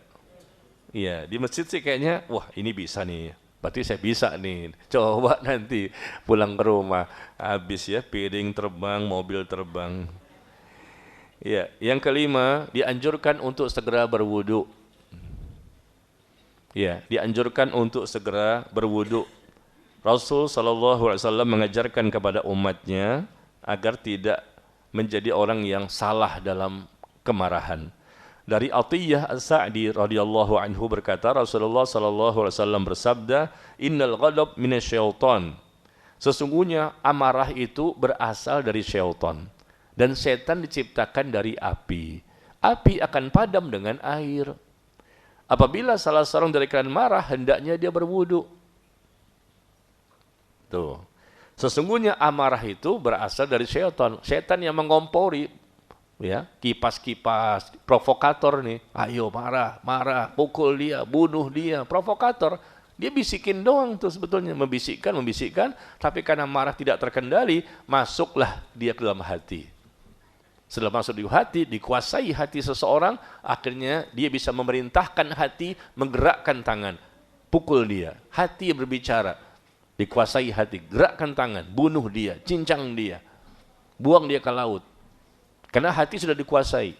Iya, di masjid sih kayaknya, wah ini bisa nih. Berarti saya bisa nih, coba nanti pulang ke rumah, habis ya piring terbang, mobil terbang. Ya, yang kelima, dianjurkan untuk segera berwudu. Ya, dianjurkan untuk segera berwudu. Rasul SAW mengajarkan kepada umatnya agar tidak menjadi orang yang salah dalam kemarahan. Dari Atiyah As-Sa'di radhiyallahu anhu berkata, Rasulullah sallallahu alaihi wasallam bersabda, "Innal ghadab minasyaiton." Sesungguhnya amarah itu berasal dari syaitan, dan setan diciptakan dari api. Api akan padam dengan air. Apabila salah seorang dari kalian marah, hendaknya dia berwudu. Tuh. Sesungguhnya amarah itu berasal dari syaitan. Syaitan yang mengompori, ya, kipas-kipas, provokator nih. Ayo marah, pukul dia, bunuh dia, provokator. Dia bisikin doang tuh sebetulnya, membisikkan, tapi karena marah tidak terkendali, masuklah dia ke dalam hati. Setelah masuk di hati, dikuasai hati seseorang, akhirnya dia bisa memerintahkan hati, menggerakkan tangan, pukul dia. Hati berbicara, dikuasai hati, gerakkan tangan, bunuh dia, cincang dia, buang dia ke laut. Karena hati sudah dikuasai.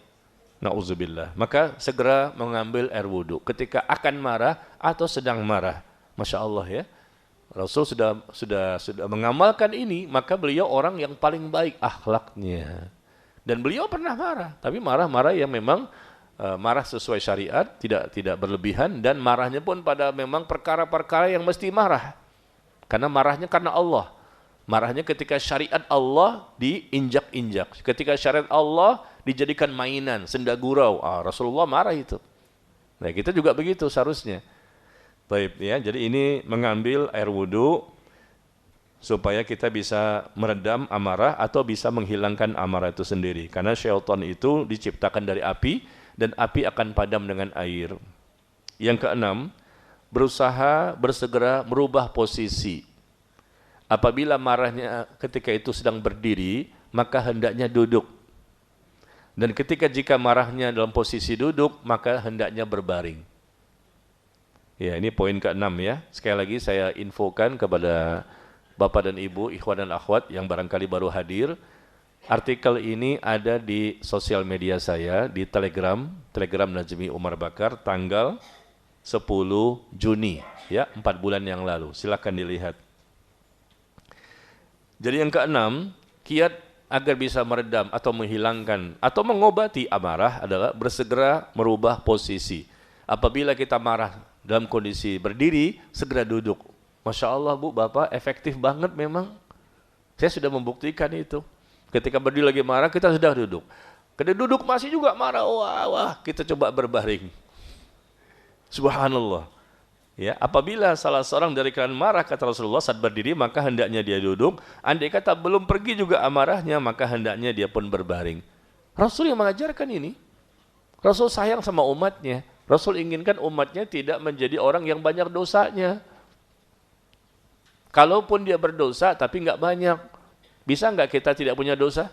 Na'udzubillah. Maka segera mengambil air wudhu ketika akan marah atau sedang marah. Masya Allah ya. Rasul sudah mengamalkan ini, maka beliau orang yang paling baik akhlaknya. Dan beliau pernah marah, tapi marah-marah yang memang marah sesuai syariat, tidak berlebihan, dan marahnya pun pada memang perkara-perkara yang mesti marah. Karena marahnya karena Allah. Marahnya ketika syariat Allah diinjak-injak. Ketika syariat Allah dijadikan mainan, senda gurau. Rasulullah marah itu. Nah, kita juga begitu seharusnya. Baik ya, jadi ini mengambil air wudhu supaya kita bisa meredam amarah atau bisa menghilangkan amarah itu sendiri. Karena syaitan itu diciptakan dari api dan api akan padam dengan air. Yang keenam, bersegera merubah posisi. Apabila marahnya ketika itu sedang berdiri, maka hendaknya duduk. Dan jika marahnya dalam posisi duduk, maka hendaknya berbaring. Ya, ini poin ke-6 ya. Sekali lagi saya infokan kepada Bapak dan Ibu, ikhwan dan akhwat yang barangkali baru hadir. Artikel ini ada di sosial media saya, di Telegram Najmi Umar Bakar, tanggal 10 Juni, ya, 4 bulan yang lalu. Silakan dilihat. Jadi yang keenam, kiat agar bisa meredam atau menghilangkan atau mengobati amarah adalah bersegera merubah posisi. Apabila kita marah dalam kondisi berdiri, segera duduk. Masya Allah Bu, Bapak efektif banget memang. Saya sudah membuktikan itu. Ketika berdiri lagi marah, kita sudah duduk. Ketika duduk masih juga marah, wah, kita coba berbaring. Subhanallah. Ya, apabila salah seorang dari kalian marah, kata Rasulullah, saat berdiri maka hendaknya dia duduk. Andai kata belum pergi juga amarahnya, maka hendaknya dia pun berbaring. Rasul yang mengajarkan ini. Rasul sayang sama umatnya. Rasul inginkan umatnya tidak menjadi orang yang banyak dosanya. Kalaupun dia berdosa tapi nggak banyak, bisa nggak kita tidak punya dosa?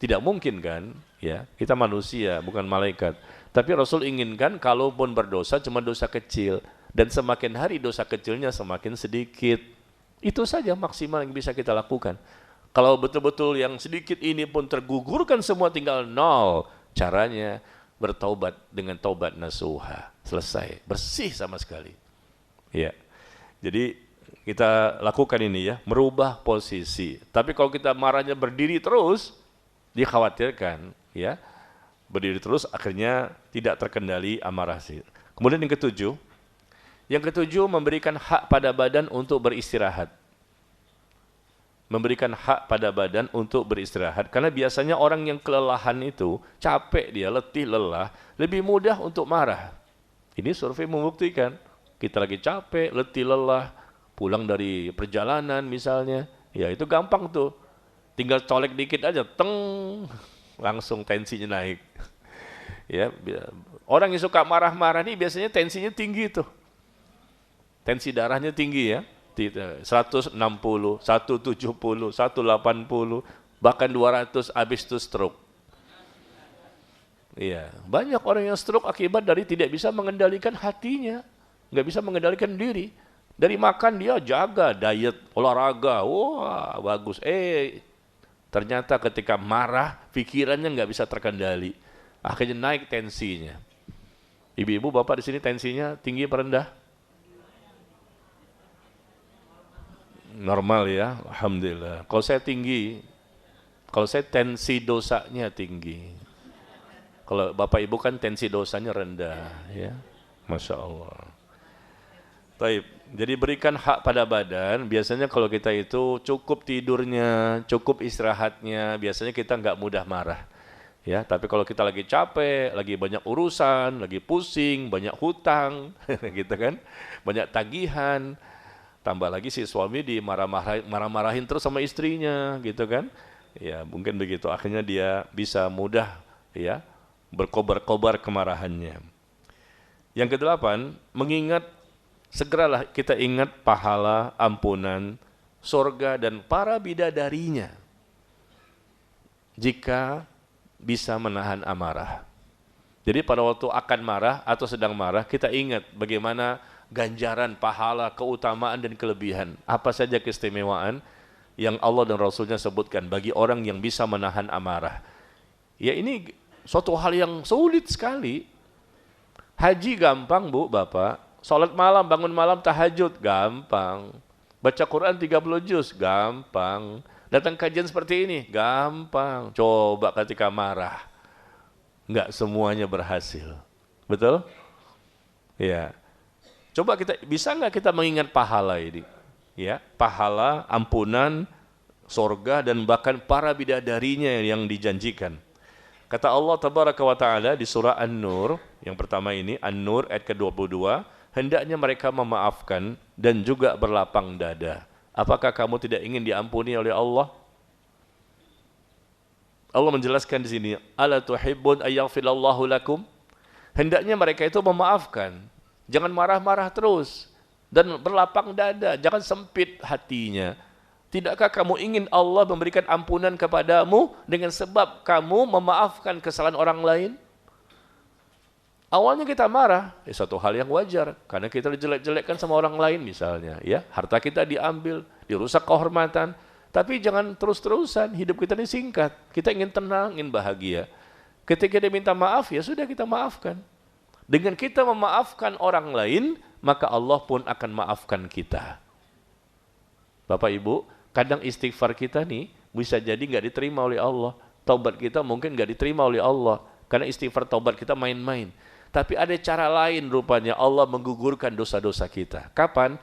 Tidak mungkin kan? Ya, kita manusia bukan malaikat. Tapi Rasul inginkan kalaupun berdosa cuma dosa kecil, dan semakin hari dosa kecilnya semakin sedikit. Itu saja maksimal yang bisa kita lakukan. Kalau betul-betul yang sedikit ini pun tergugurkan semua tinggal nol, caranya bertaubat dengan taubat nasuha. Selesai, bersih sama sekali. Ya. Jadi kita lakukan ini ya, merubah posisi. Tapi kalau kita marahnya berdiri terus, dikhawatirkan ya, berdiri terus akhirnya tidak terkendali amarah. Kemudian yang ketujuh memberikan hak pada badan untuk beristirahat. Memberikan hak pada badan untuk beristirahat, karena biasanya orang yang kelelahan itu, capek dia, letih, lelah, lebih mudah untuk marah. Ini survei membuktikan, kita lagi capek, letih, lelah, pulang dari perjalanan misalnya, ya itu gampang tuh, tinggal colek dikit aja, langsung tensinya naik. Ya, orang yang suka marah-marah nih biasanya tensinya tinggi tuh, tensi darahnya tinggi ya, 160, 170, 180, bahkan 200, habis itu stroke. Iya, banyak orang yang stroke akibat dari tidak bisa mengendalikan hatinya, nggak bisa mengendalikan diri. Dari makan dia jaga diet, olahraga, wah bagus. Ternyata ketika marah, pikirannya nggak bisa terkendali, akhirnya naik tensinya. Ibu-ibu, bapak di sini tensinya tinggi apa rendah? Normal ya, alhamdulillah. Kalau saya tinggi, kalau saya tensi dosanya tinggi. Kalau bapak ibu kan tensi dosanya rendah, ya, masya Allah. Taib. Jadi berikan hak pada badan. Biasanya kalau kita itu cukup tidurnya, cukup istirahatnya, biasanya kita nggak mudah marah. Ya, tapi kalau kita lagi capek, lagi banyak urusan, lagi pusing, banyak hutang, gitu kan, banyak tagihan. Tambah lagi si suami marah-marahin terus sama istrinya, gitu kan? Ya mungkin begitu. Akhirnya dia bisa mudah, ya, berkobar-kobar kemarahannya. Yang kedelapan, segeralah kita ingat pahala, ampunan, surga dan para bidadarinya jika bisa menahan amarah. Jadi pada waktu akan marah atau sedang marah, kita ingat bagaimana ganjaran, pahala, keutamaan dan kelebihan. Apa saja keistimewaan yang Allah dan Rasulnya sebutkan bagi orang yang bisa menahan amarah. Ya ini suatu hal yang sulit sekali. Haji gampang Bu, Bapak. Salat malam, bangun malam, tahajud, gampang. Baca Quran 30 juz, gampang. Datang kajian seperti ini, gampang. Coba ketika marah, enggak semuanya berhasil. Betul? Ya. Coba bisa nggak kita mengingat pahala ini? Ya, pahala, ampunan, surga dan bahkan para bidadarinya yang dijanjikan. Kata Allah Tabaraka wa Ta'ala di surah An-Nur, yang pertama ini, An-Nur ayat ke-22, hendaknya mereka memaafkan dan juga berlapang dada. Apakah kamu tidak ingin diampuni oleh Allah? Allah menjelaskan di sini, ala tuhibbun ayyaghfirallahu lakum? Hendaknya mereka itu memaafkan. Jangan marah-marah terus dan berlapang dada, jangan sempit hatinya. Tidakkah kamu ingin Allah memberikan ampunan kepadamu dengan sebab kamu memaafkan kesalahan orang lain? Awalnya kita marah, satu hal yang wajar karena kita dijelek-jelekkan sama orang lain misalnya, ya, harta kita diambil, dirusak kehormatan. Tapi jangan terus-terusan, hidup kita ini singkat. Kita ingin tenang, ingin bahagia. Ketika dia minta maaf, ya sudah kita maafkan. Dengan kita memaafkan orang lain, maka Allah pun akan maafkan kita. Bapak Ibu, kadang istighfar kita nih bisa jadi nggak diterima oleh Allah. Taubat kita mungkin nggak diterima oleh Allah. Karena istighfar taubat kita main-main. Tapi ada cara lain rupanya Allah menggugurkan dosa-dosa kita. Kapan?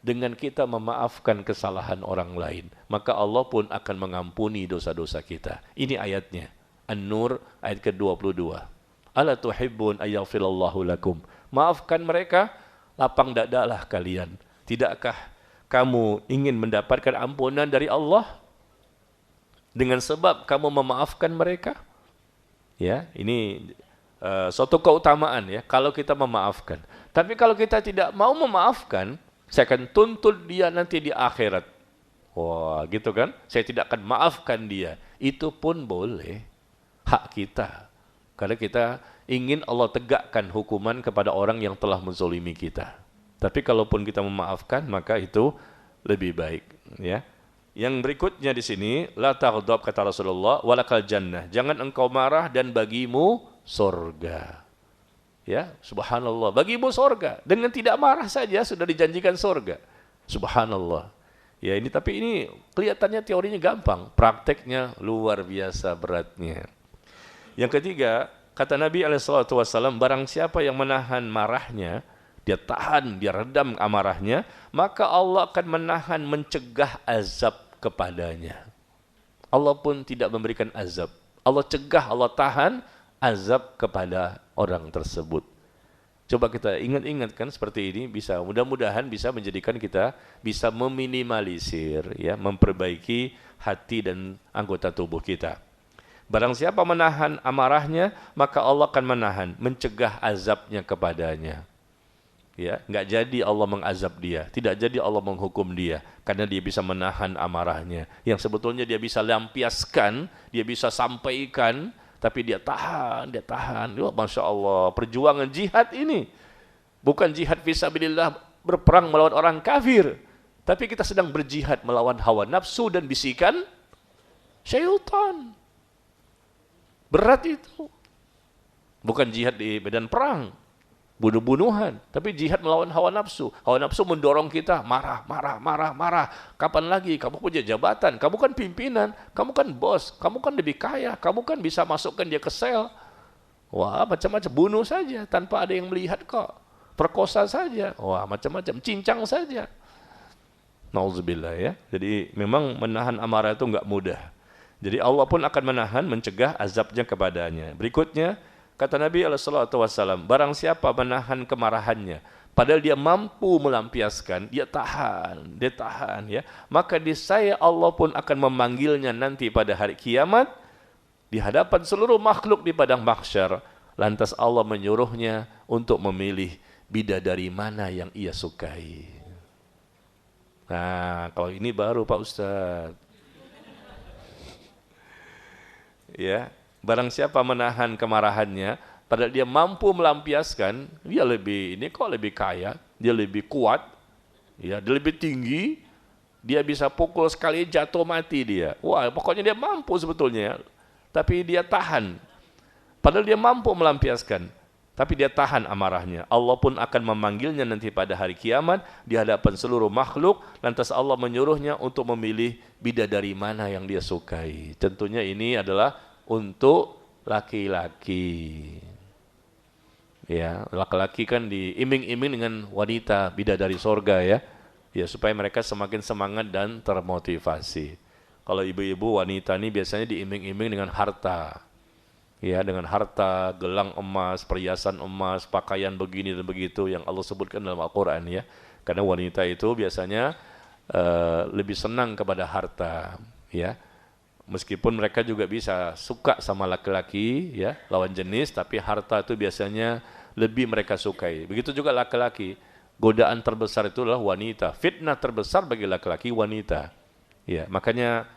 dengan kita memaafkan kesalahan orang lain, maka Allah pun akan mengampuni dosa-dosa kita. Ini ayatnya. An-Nur ayat ke-22. Ala tuhibbun ayaghfirallahu lakum. Maafkan mereka, lapang dadalah kalian. Tidakkah kamu ingin mendapatkan ampunan dari Allah dengan sebab kamu memaafkan mereka? Ya, ini suatu keutamaan ya kalau kita memaafkan. Tapi kalau kita tidak mau memaafkan, saya akan tuntut dia nanti di akhirat. Wah, gitu kan? Saya tidak akan maafkan dia. Itu pun boleh. Hak kita. Karena kita ingin Allah tegakkan hukuman kepada orang yang telah menzalimi kita. Tapi kalaupun kita memaafkan, maka itu lebih baik. Ya. Yang berikutnya di sini, la taghdab kata Rasulullah, walakal jannah. Jangan engkau marah dan bagimu surga. Ya, subhanallah, bagimu surga. Dengan tidak marah saja sudah dijanjikan surga. Subhanallah. Ya, ini tapi ini kelihatannya teorinya gampang, prakteknya luar biasa beratnya. Yang ketiga, kata Nabi SAW, barang siapa yang menahan marahnya, dia tahan, dia redam amarahnya, maka Allah akan menahan, mencegah azab kepadanya. Allah pun tidak memberikan azab. Allah cegah, Allah tahan azab kepada orang tersebut. Coba kita ingat-ingatkan seperti ini, bisa mudah-mudahan bisa menjadikan kita bisa meminimalisir, ya, memperbaiki hati dan anggota tubuh kita. Barang siapa menahan amarahnya, maka Allah akan menahan, mencegah azabnya kepadanya. Ya, enggak jadi Allah mengazab dia, tidak jadi Allah menghukum dia, karena dia bisa menahan amarahnya. Yang sebetulnya dia bisa lampiaskan, dia bisa sampaikan, tapi dia tahan. Wah, Masya Allah, perjuangan jihad ini bukan jihad fisabilillah berperang melawan orang kafir, tapi kita sedang berjihad melawan hawa nafsu dan bisikan syaitan. Berat itu. Bukan jihad di medan perang, bunuh-bunuhan, tapi jihad melawan hawa nafsu. Hawa nafsu mendorong kita marah. Kapan lagi? Kamu punya jabatan, kamu kan pimpinan, kamu kan bos, kamu kan lebih kaya, kamu kan bisa masukkan dia ke sel. Wah, macam-macam, bunuh saja tanpa ada yang melihat kok. Perkosa saja. Wah, macam-macam, cincang saja. Nauzubillah ya. Jadi memang menahan amarah itu enggak mudah. Jadi Allah pun akan menahan, mencegah azabnya kepadanya. Berikutnya, kata Nabi SAW, barang siapa menahan kemarahannya, padahal dia mampu melampiaskan, dia tahan, ya. Maka di saya Allah pun akan memanggilnya nanti pada hari kiamat, di hadapan seluruh makhluk di padang mahsyar. Lantas Allah menyuruhnya untuk memilih bidadari mana yang ia sukai. Nah, kalau ini baru Pak Ustadz. Ya, barang siapa menahan kemarahannya, padahal dia mampu melampiaskan, dia lebih lebih kaya, dia lebih kuat, ya, dia lebih tinggi, dia bisa pukul sekali jatuh mati dia. Wah, pokoknya dia mampu sebetulnya, tapi dia tahan. Padahal dia mampu melampiaskan, tapi dia tahan amarahnya. Allah pun akan memanggilnya nanti pada hari kiamat di hadapan seluruh makhluk. Lantas Allah menyuruhnya untuk memilih bidadari mana yang dia sukai. Tentunya ini adalah untuk laki-laki. Ya, laki-laki kan diiming-iming dengan wanita bidadari sorga ya. Ya, supaya mereka semakin semangat dan termotivasi. Kalau ibu-ibu wanita ini biasanya diiming-iming dengan harta. Ya, dengan harta, gelang emas, perhiasan emas, pakaian begini dan begitu yang Allah sebutkan dalam Al-Quran ya. Karena wanita itu biasanya lebih senang kepada harta, ya. Meskipun mereka juga bisa suka sama laki-laki, ya, lawan jenis, tapi harta itu biasanya lebih mereka sukai. Begitu juga laki-laki, godaan terbesar itu adalah wanita. Fitnah terbesar bagi laki-laki wanita. Ya, makanya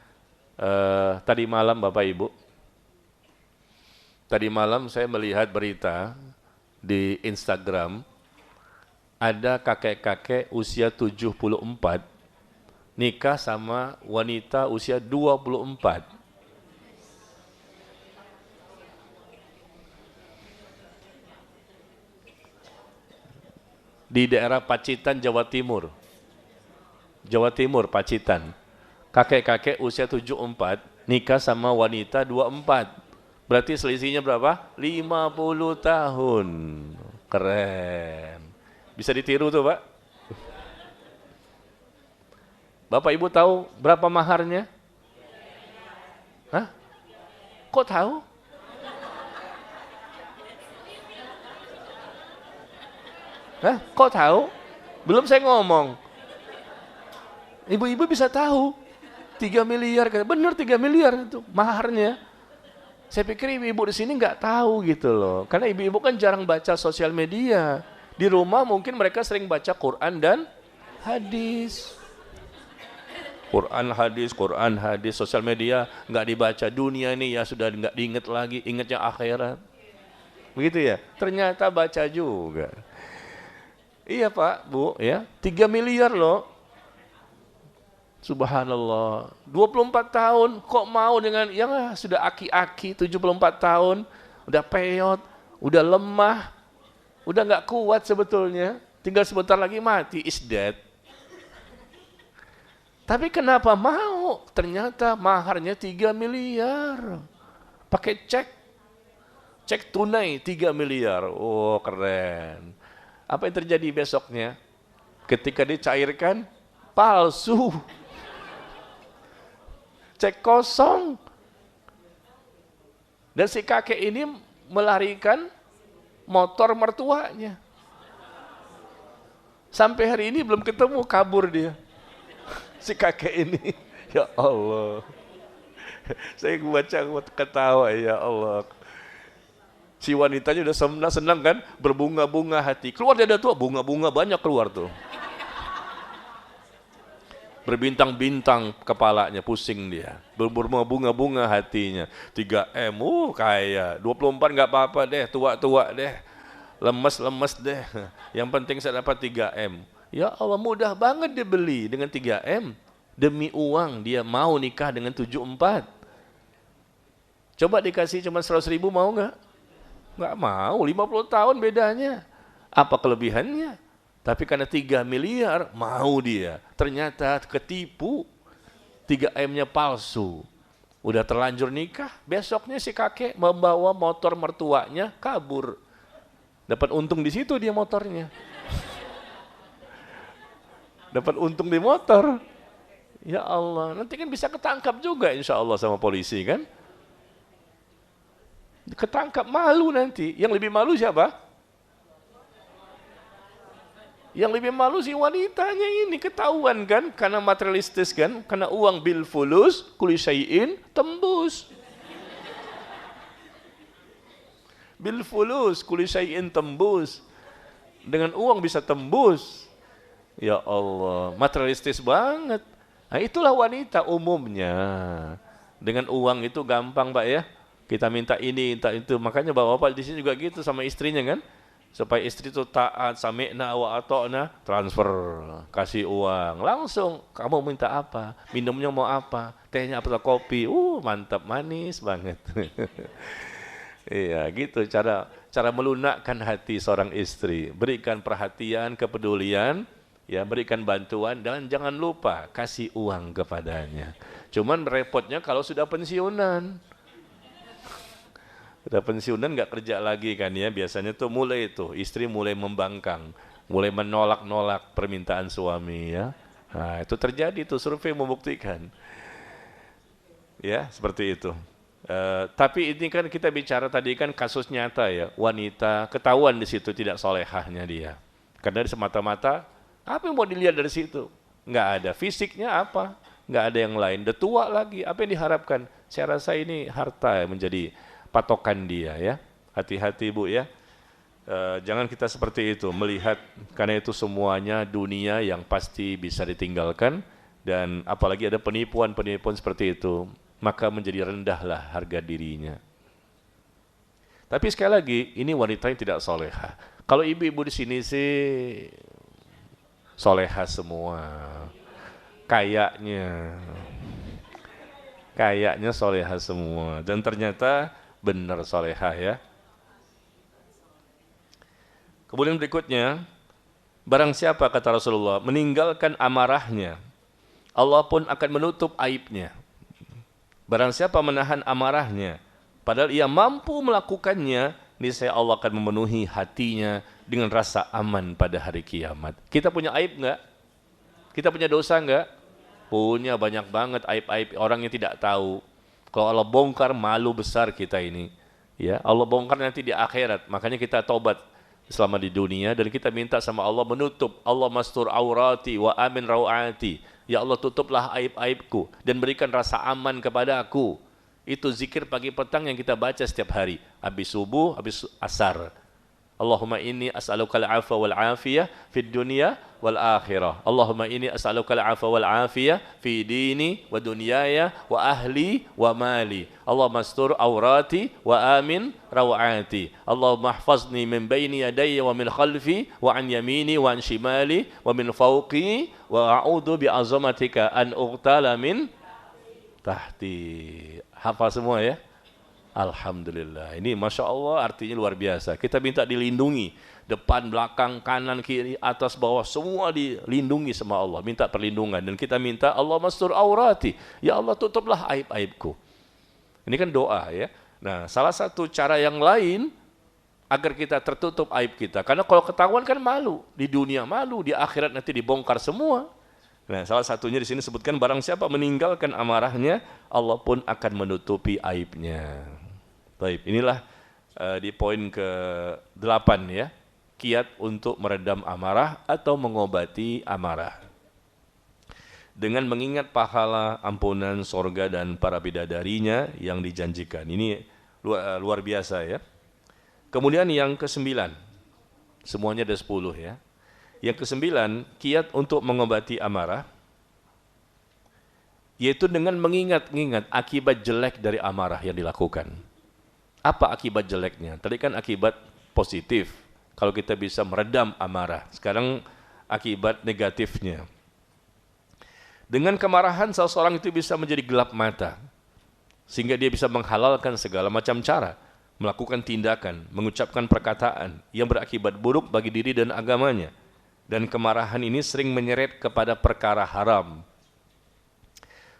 tadi malam Bapak Ibu, tadi malam saya melihat berita di Instagram, ada kakek-kakek usia 74 nikah sama wanita usia 24. Di daerah Pacitan, Jawa Timur. Jawa Timur, Pacitan. Kakek-kakek usia 74 nikah sama wanita 24. Berarti selisihnya berapa? 50 tahun. Keren. Bisa ditiru tuh, Pak? Bapak Ibu tahu berapa maharnya? Hah? Kok tahu? Hah? Kok tahu? Belum saya ngomong. Ibu-ibu bisa tahu. 3 miliar, bener 3 miliar itu maharnya. Saya pikir ibu-ibu di sini nggak tahu gitu loh. Karena ibu-ibu kan jarang baca sosial media. Di rumah mungkin mereka sering baca Quran dan hadis. Quran, hadis, sosial media nggak dibaca. Dunia ini ya sudah nggak diingat lagi, ingatnya akhirat. Begitu ya? Ternyata baca juga. Iya Pak, Bu, ya 3 miliar loh. Subhanallah. 24 tahun kok mau dengan yang sudah aki-aki 74 tahun, udah peyot, udah lemah, udah nggak kuat sebetulnya. Tinggal sebentar lagi mati, is dead. Tapi kenapa mau? Ternyata maharnya 3 miliar. Pakai cek tunai 3 miliar. Oh, keren. Apa yang terjadi besoknya? Ketika dicairkan, palsu. Cek kosong. Dan si kakek ini melarikan motor mertuanya. Sampai hari ini belum ketemu, kabur dia. Si kakek ini. Ya Allah. Saya baca ketawa, ya Allah. Si wanitanya udah senang kan, berbunga-bunga hati. Keluar dia tua, bunga-bunga banyak keluar tuh. Berbintang-bintang kepalanya, pusing dia. Berbunga-bunga hatinya. 3M, kaya. 24 nggak apa-apa deh, tua-tua deh. Lemes-lemes deh. Yang penting saya dapat 3M. Ya Allah, mudah banget dia beli dengan 3M. Demi uang dia mau nikah dengan 74. Coba dikasih cuma 100.000 mau nggak? Nggak mau, 50 tahun bedanya. Apa kelebihannya? Tapi karena 3 miliar, mau dia. Ternyata ketipu, 3M-nya palsu. Udah terlanjur nikah, besoknya si kakek membawa motor mertuanya kabur. Dapat untung di situ dia motornya. Dapat untung di motor. Ya Allah, nanti kan bisa ketangkap juga insya Allah sama polisi kan? Ketangkap, malu nanti. Yang lebih malu siapa? Yang lebih malu si wanitanya ini, ketahuan kan? Karena materialistis kan? Karena uang bil fulus, kulli syai'in tembus. Bil fulus, kulli syai'in tembus. Dengan uang bisa tembus. Ya Allah, materialistis banget. Nah itulah wanita umumnya. Dengan uang itu gampang Pak ya. Kita minta ini, minta itu. Makanya bapak-bapak di sini juga gitu sama istrinya kan. Supaya istri itu taat, sami'na wa ata'na, transfer, kasih uang. Langsung, kamu minta apa? Minumnya mau apa? Tehnya apa? Kopi. Mantap, manis banget. Iya, gitu cara melunakkan hati seorang istri. Berikan perhatian, kepedulian, ya, berikan bantuan, dan jangan lupa kasih uang kepadanya. Cuman repotnya kalau sudah pensiunan. Udah pensiunan nggak kerja lagi kan ya, biasanya tuh mulai itu istri mulai membangkang, mulai menolak-nolak permintaan suami ya. Nah itu terjadi tuh, survei membuktikan. Ya seperti itu. Tapi ini kan kita bicara tadi kan kasus nyata ya, wanita ketahuan di situ tidak solehahnya dia. Karena semata-mata apa yang mau dilihat dari situ? Nggak ada fisiknya apa, nggak ada yang lain. Udah tua lagi, apa yang diharapkan? Saya rasa ini harta yang menjadi patokan dia ya. Hati-hati Bu ya. Jangan kita seperti itu melihat, karena itu semuanya dunia yang pasti bisa ditinggalkan, dan apalagi ada penipuan-penipuan seperti itu, maka menjadi rendahlah harga dirinya. Tapi sekali lagi ini wanita yang tidak soleha. Kalau ibu-ibu di sini sih soleha semua. Kayaknya soleha semua, dan ternyata benar solehah ya. Kemudian berikutnya, barang siapa kata Rasulullah meninggalkan amarahnya, Allah pun akan menutup aibnya. Barang siapa menahan amarahnya, padahal ia mampu melakukannya, niscaya Allah akan memenuhi hatinya dengan rasa aman pada hari kiamat. Kita punya aib enggak? Kita punya dosa enggak? punya banyak banget aib-aib orang yang tidak tahu. Kalau Allah bongkar, malu besar kita ini. Ya, Allah bongkar nanti di akhirat. Makanya kita taubat selama di dunia dan kita minta sama Allah menutup. Allah mastur aurati wa amin rawati. Ya Allah, tutuplah aib-aibku dan berikan rasa aman kepada aku. Itu zikir pagi petang yang kita baca setiap hari. Habis subuh, habis asar. Allahumma inni as'aluka al-'afwa wal 'afiyah fid dunya wal akhirah. Allahumma inni as'aluka al-'afwa wal 'afiyah fi dini wa dunyaya wa ahli wa mali. Allahumma astur aurati wa amin rawati. Allahumma ihfazni min baini yadayya wa min khalfi wa an yamini wa an shimali wa min fawqi wa a'udzu bi 'azamatika an ughtala min tahti. Hafal semua ya? Alhamdulillah. Ini Masya Allah artinya luar biasa. Kita minta dilindungi. Depan, belakang, kanan, kiri, atas, bawah. Semua dilindungi sama Allah. Minta perlindungan. Dan kita minta Allah mastur aurati. Ya Allah, tutuplah aib-aibku. Ini kan doa ya. Nah, salah satu cara yang lain agar kita tertutup aib kita. Karena kalau ketahuan kan malu. Di dunia malu, di akhirat nanti dibongkar semua. Nah, salah satunya di sini sebutkan barang siapa meninggalkan amarahnya, Allah pun akan menutupi aibnya. Baik, inilah di poin ke-8 ya. Kiat untuk meredam amarah atau mengobati amarah. Dengan mengingat pahala, ampunan, sorga dan para bidadarinya yang dijanjikan. Ini luar biasa ya. Kemudian yang ke-9. Semuanya ada 10 ya. Yang ke-9, kiat untuk mengobati amarah, yaitu dengan mengingat-ingat akibat jelek dari amarah yang dilakukan. Apa akibat jeleknya? Tadi kan akibat positif, kalau kita bisa meredam amarah. Sekarang akibat negatifnya. Dengan kemarahan, seseorang itu bisa menjadi gelap mata, sehingga dia bisa menghalalkan segala macam cara, melakukan tindakan, mengucapkan perkataan yang berakibat buruk bagi diri dan agamanya. Dan kemarahan ini sering menyeret kepada perkara haram.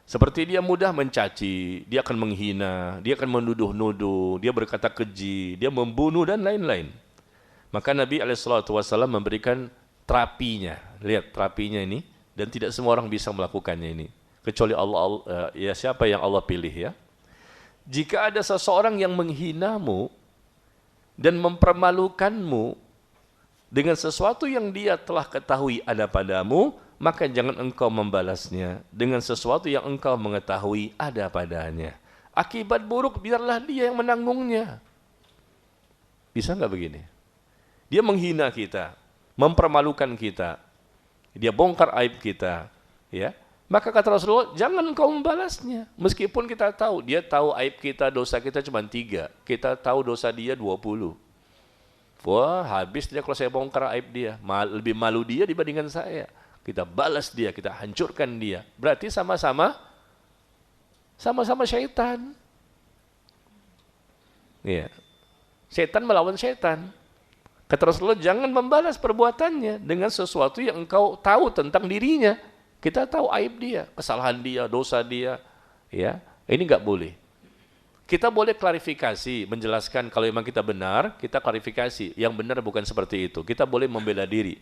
Seperti dia mudah mencaci, dia akan menghina, dia akan menuduh-nuduh, dia berkata keji, dia membunuh dan lain-lain. Maka Nabi SAW memberikan terapinya. Lihat terapinya ini, dan tidak semua orang bisa melakukannya ini. Kecuali Allah, ya siapa yang Allah pilih ya. Jika ada seseorang yang menghinamu dan mempermalukanmu dengan sesuatu yang dia telah ketahui ada padamu, maka jangan engkau membalasnya dengan sesuatu yang engkau mengetahui ada padanya. Akibat buruk biarlah dia yang menanggungnya. Bisa nggak begini? Dia menghina kita, mempermalukan kita, dia bongkar aib kita, ya. Maka kata Rasulullah, jangan engkau membalasnya. Meskipun kita tahu, dia tahu aib kita, dosa kita cuma 3, kita tahu dosa dia 20. Wah, habis dia kalau saya bongkar aib dia. Lebih malu dia dibandingkan saya. Kita balas dia, kita hancurkan dia. Berarti sama-sama syaitan. Ya. Syaitan melawan syaitan. Kata Rasulullah, jangan membalas perbuatannya dengan sesuatu yang engkau tahu tentang dirinya. Kita tahu aib dia, kesalahan dia, dosa dia. Ya, ini enggak boleh. Kita boleh klarifikasi, menjelaskan kalau memang kita benar, kita klarifikasi. Yang benar bukan seperti itu. Kita boleh membela diri.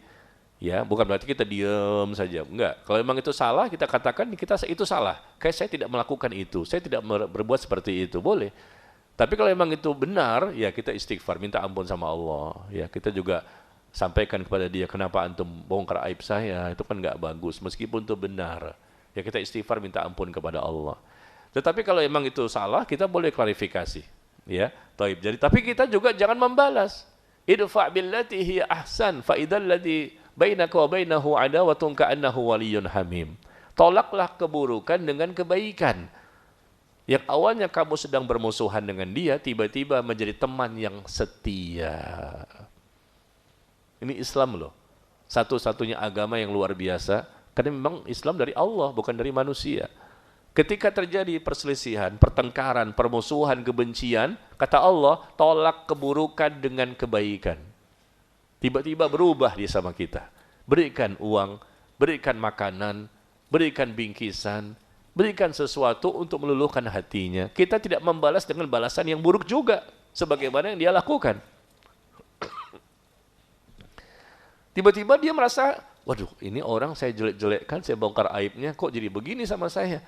Ya, bukan berarti kita diam saja. Enggak. Kalau memang itu salah, kita katakan kita itu salah. Kayak saya tidak melakukan itu. Saya tidak berbuat seperti itu. Boleh. Tapi kalau memang itu benar, ya kita istighfar, minta ampun sama Allah. Ya, kita juga sampaikan kepada dia, kenapa antum bongkar aib saya? Itu kan enggak bagus. Meskipun itu benar. Ya kita istighfar, minta ampun kepada Allah. Tetapi kalau memang itu salah, kita boleh klarifikasi. Ya, taib. Jadi tapi kita juga jangan membalas. Idfa' billati hiya ahsan fa idzal ladzi bainaka wa bainahu adawatun ka'annahu waliyyun hamim. Tolaklah keburukan dengan kebaikan. Yang awalnya kamu sedang bermusuhan dengan dia, tiba-tiba menjadi teman yang setia. Ini Islam loh. Satu-satunya agama yang luar biasa. Karena memang Islam dari Allah, bukan dari manusia. Ketika terjadi perselisihan, pertengkaran, permusuhan, kebencian, kata Allah, tolak keburukan dengan kebaikan. Tiba-tiba berubah dia sama kita. Berikan uang, berikan makanan, berikan bingkisan, berikan sesuatu untuk meluluhkan hatinya. Kita tidak membalas dengan balasan yang buruk juga, sebagaimana yang dia lakukan. Tiba-tiba dia merasa waduh ini orang saya jelek-jelekkan, saya bongkar aibnya, kok jadi begini sama saya,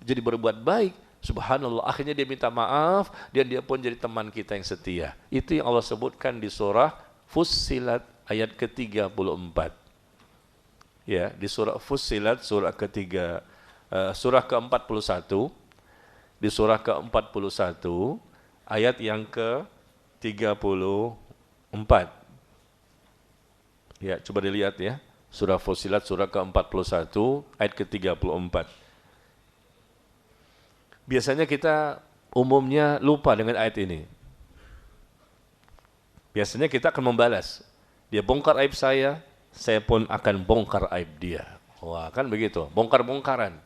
jadi berbuat baik. Subhanallah, akhirnya dia minta maaf dan dia pun jadi teman kita yang setia. Itu yang Allah sebutkan di surah Fussilat ayat ke-34. Ya, di surah Fussilat surah ketiga, surah ke-41, di surah ke-41 ayat yang ke-34. Ya, coba dilihat ya. Surah Fussilat surah ke-41 ayat ke-34. Biasanya kita umumnya lupa dengan ayat ini. Biasanya kita akan membalas. Dia bongkar aib saya pun akan bongkar aib dia. Wah, kan begitu, bongkar-bongkaran.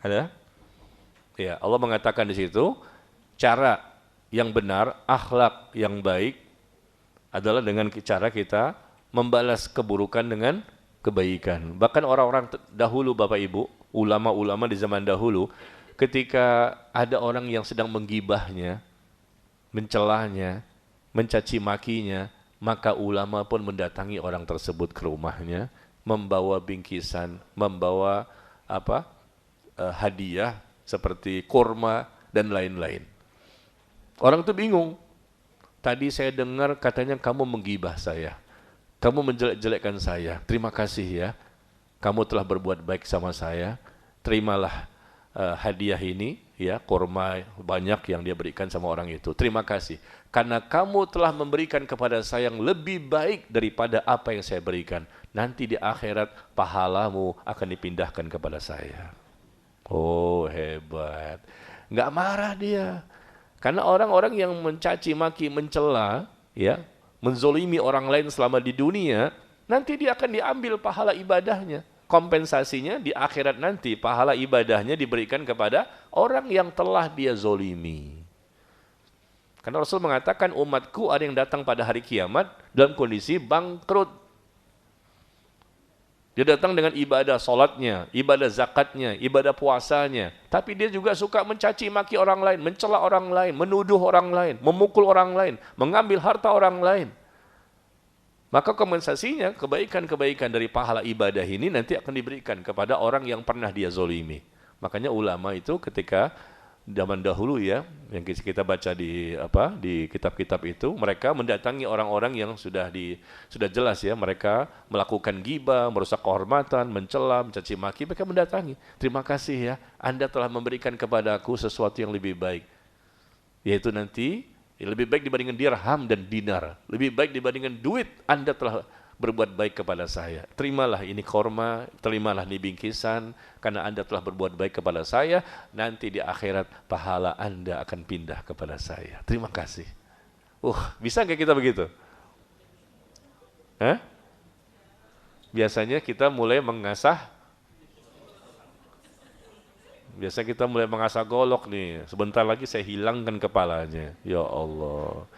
Ada? Ya, Allah mengatakan di situ, cara yang benar, akhlak yang baik adalah dengan cara kita membalas keburukan dengan kebaikan. Bahkan orang-orang dahulu, Bapak Ibu, ulama-ulama di zaman dahulu, ketika ada orang yang sedang menggibahnya, mencelahnya, mencaci makinya, maka ulama pun mendatangi orang tersebut ke rumahnya, membawa bingkisan, membawa hadiah seperti kurma dan lain-lain. Orang itu bingung. Tadi saya dengar katanya kamu menggibah saya. Kamu menjelek-jelekkan saya. Terima kasih ya. Kamu telah berbuat baik sama saya. Terimalah hadiah ini, ya, kurma banyak yang dia berikan sama orang itu. Terima kasih. Karena kamu telah memberikan kepada saya yang lebih baik daripada apa yang saya berikan. Nanti di akhirat pahalamu akan dipindahkan kepada saya. Oh, hebat. Nggak marah dia. Karena orang-orang yang mencaci maki, mencela, ya, menzolimi orang lain selama di dunia, nanti dia akan diambil pahala ibadahnya. Kompensasinya di akhirat nanti, pahala ibadahnya diberikan kepada orang yang telah dia zolimi. Karena Rasul mengatakan umatku ada yang datang pada hari kiamat dalam kondisi bangkrut. Dia datang dengan ibadah solatnya, ibadah zakatnya, ibadah puasanya. Tapi dia juga suka mencaci maki orang lain, mencela orang lain, menuduh orang lain, memukul orang lain, mengambil harta orang lain. Maka kompensasinya, kebaikan-kebaikan dari pahala ibadah ini nanti akan diberikan kepada orang yang pernah dia zolimi. Makanya ulama itu ketika zaman dahulu ya, yang kita baca di kitab-kitab itu, mereka mendatangi orang-orang yang sudah jelas ya, mereka melakukan ghibah, merusak kehormatan, mencela, mencaci maki, mereka mendatangi. Terima kasih ya, Anda telah memberikan kepadaku sesuatu yang lebih baik, yaitu nanti lebih baik dibandingkan dirham dan dinar, lebih baik dibandingkan duit. Anda telah berbuat baik kepada saya. Terimalah ini kurma, terimalah ini bingkisan, karena Anda telah berbuat baik kepada saya. Nanti di akhirat pahala Anda akan pindah kepada saya. Terima kasih. Bisa nggak kita begitu? Biasanya kita mulai mengasah golok nih. Sebentar lagi saya hilangkan kepalanya. Ya Allah.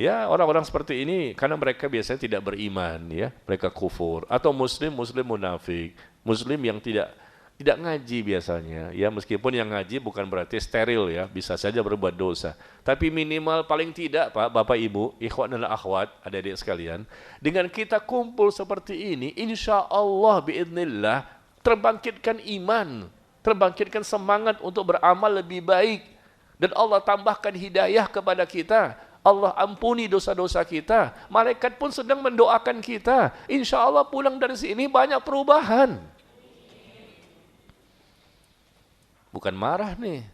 Ya, orang-orang seperti ini karena mereka biasanya tidak beriman, ya, mereka kufur, atau muslim munafik, muslim yang tidak ngaji biasanya, ya, meskipun yang ngaji bukan berarti steril ya, bisa saja berbuat dosa, tapi minimal paling tidak Pak, Bapak Ibu, ikhwan dan akhwat, adik-adik sekalian, dengan kita kumpul seperti ini, insya Allah biidznillah terbangkitkan iman, terbangkitkan semangat untuk beramal lebih baik, dan Allah tambahkan hidayah kepada kita. Allah ampuni dosa-dosa kita. Malaikat pun sedang mendoakan kita. Insya Allah pulang dari sini banyak perubahan. Bukan marah nih.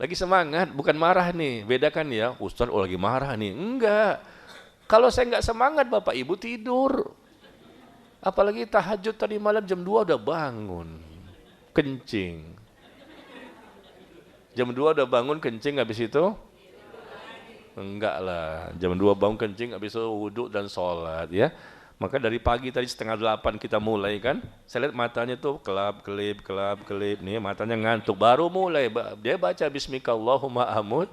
Lagi semangat, bukan marah nih. Bedakan ya, Ustaz lagi marah nih. Enggak. Kalau saya enggak semangat, Bapak Ibu tidur. Apalagi tahajud tadi malam jam 2 udah bangun. Kencing. Jam 2 udah bangun kencing, habis itu? Enggak lah, jam 2 bangun kencing, habis itu wudhu dan sholat ya. Maka dari pagi tadi 7:30 kita mulai kan, saya lihat matanya tuh kelap-kelip, nih matanya ngantuk, baru mulai, dia baca Bismika Allahumma amut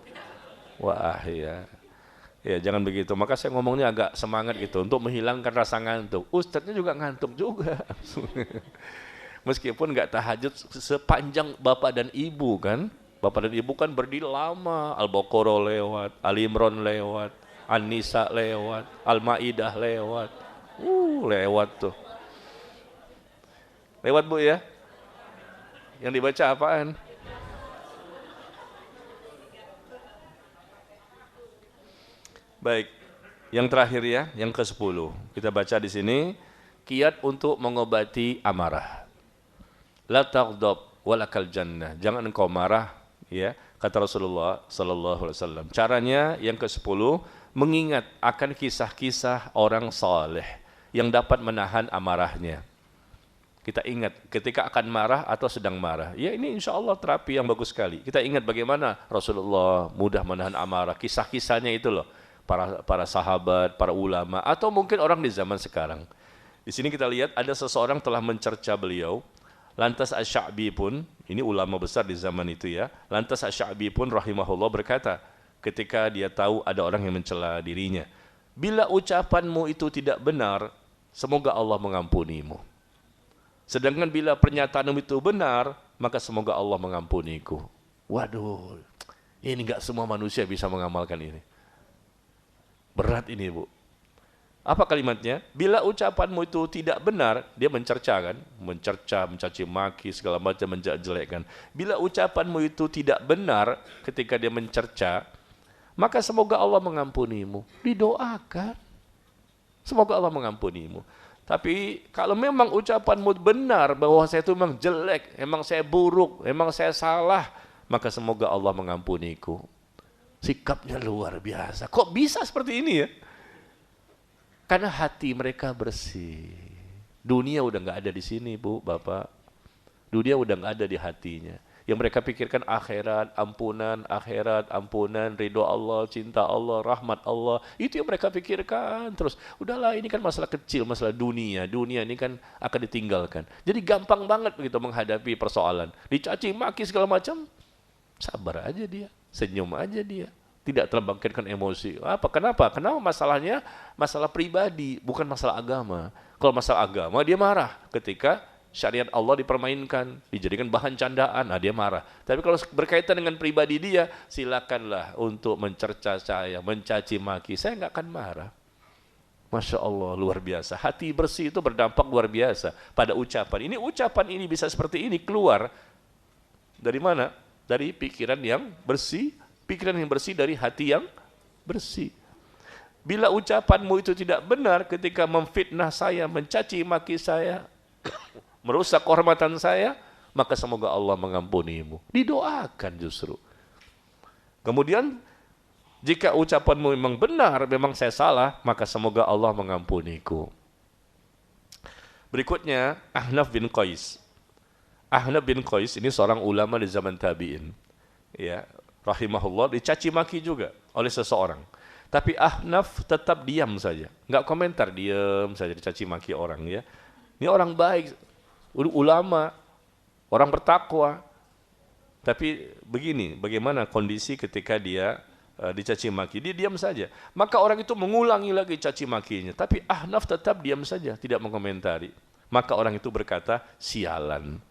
wa ahya. Ya jangan begitu, maka saya ngomongnya agak semangat gitu, untuk menghilangkan rasa ngantuk. Ustadznya juga ngantuk juga. Meskipun enggak tahajud sepanjang bapak dan ibu kan, Bapak dan Ibu kan berdiri lama, Al-Baqarah lewat, Al-Imran lewat, An-Nisa lewat, Al-Maidah lewat. Lewat tuh. Lewat Bu ya? Yang dibaca apaan? Baik. Yang terakhir ya, yang ke-10. Kita baca di sini, kiat untuk mengobati amarah. La taghdab walakal jannah. Jangan engkau marah, ya. Kata Rasulullah sallallahu alaihi wasallam. Caranya yang ke-10, mengingat akan kisah-kisah orang saleh yang dapat menahan amarahnya. Kita ingat ketika akan marah atau sedang marah. Ya ini insya Allah terapi yang bagus sekali. Kita ingat bagaimana Rasulullah mudah menahan amarah. Kisah-kisahnya itu loh. Para sahabat, para ulama, atau mungkin orang di zaman sekarang. Di sini kita lihat ada seseorang telah mencerca beliau. Lantas Asy-Sya'bi pun, ini ulama besar di zaman itu ya. Lantas Asy-Sya'bi pun rahimahullah berkata, ketika dia tahu ada orang yang mencela dirinya. Bila ucapanmu itu tidak benar, semoga Allah mengampunimu. Sedangkan bila pernyataanmu itu benar, maka semoga Allah mengampuniku. Waduh, ini enggak semua manusia bisa mengamalkan ini. Berat ini Bu. Apa kalimatnya? Bila ucapanmu itu tidak benar, dia mencerca kan? Mencerca, mencaci maki, segala macam menjelekkan. Bila ucapanmu itu tidak benar ketika dia mencerca, maka semoga Allah mengampunimu. Didoakan. Semoga Allah mengampunimu. Tapi kalau memang ucapanmu benar bahwa saya itu memang jelek, memang saya buruk, memang saya salah, maka semoga Allah mengampuniku. Sikapnya luar biasa. Kok bisa seperti ini ya? Karena hati mereka bersih. Dunia udah nggak ada di sini Bu, Bapak. Dunia udah nggak ada di hatinya. Yang mereka pikirkan akhirat, ampunan, ridho Allah, cinta Allah, rahmat Allah. Itu yang mereka pikirkan. Terus, udahlah ini kan masalah kecil, masalah dunia. Dunia ini kan akan ditinggalkan. Jadi gampang banget begitu menghadapi persoalan. Dicaci maki segala macam, sabar aja dia, senyum aja dia. Tidak terbangkitkan emosi. Apa? Kenapa? Kenapa masalahnya? Masalah pribadi, bukan masalah agama. Kalau masalah agama, dia marah ketika syariat Allah dipermainkan, dijadikan bahan candaan, dia marah. Tapi kalau berkaitan dengan pribadi dia, silakanlah untuk mencerca saya, mencaci maki, saya nggak akan marah. Masya Allah, luar biasa. Hati bersih itu berdampak luar biasa pada ucapan. Ucapan ini bisa seperti ini keluar dari mana? Dari pikiran yang bersih, pikiran yang bersih dari hati yang bersih. Bila ucapanmu itu tidak benar ketika memfitnah saya, mencaci maki saya, merusak kehormatan saya, maka semoga Allah mengampunimu. Didoakan justru. Kemudian, jika ucapanmu memang benar, memang saya salah, maka semoga Allah mengampuniku. Berikutnya, Ahnaf bin Qais. Ahnaf bin Qais ini seorang ulama di zaman tabi'in. Ya, rahimahullah, dicaci maki juga oleh seseorang. Tapi Ahnaf tetap diam saja. Enggak komentar, diam saja dicaci maki orang ya. Ini orang baik, ulama, orang bertakwa. Tapi begini, bagaimana kondisi ketika dia dicaci maki? Dia diam saja. Maka orang itu mengulangi lagi caci makinya. Tapi Ahnaf tetap diam saja, tidak mengomentari. Maka orang itu berkata, sialan.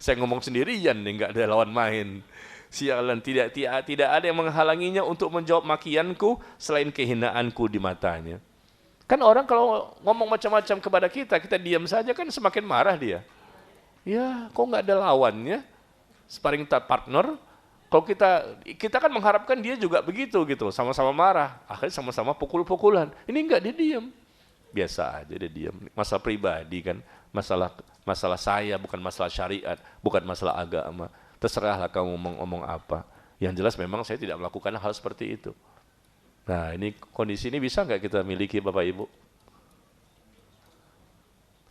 Saya ngomong sendirian nih, nggak ada lawan main. Sialan, tidak ada yang menghalanginya untuk menjawab makianku selain kehinaanku di matanya. Kan orang kalau ngomong macam-macam kepada kita, kita diam saja kan semakin marah dia. Ya, kok nggak ada lawannya? Sparring partner. Kalau kita kan mengharapkan dia juga begitu gitu, sama-sama marah, akhirnya sama-sama pukul-pukulan. Ini enggak, dia diam. Biasa aja dia diam. Masalah pribadi kan, masalah saya, bukan masalah syariat, bukan masalah agama. Terserahlah kamu ngomong apa. Yang jelas memang saya tidak melakukan hal seperti itu. Nah, ini kondisi ini bisa nggak kita miliki Bapak Ibu?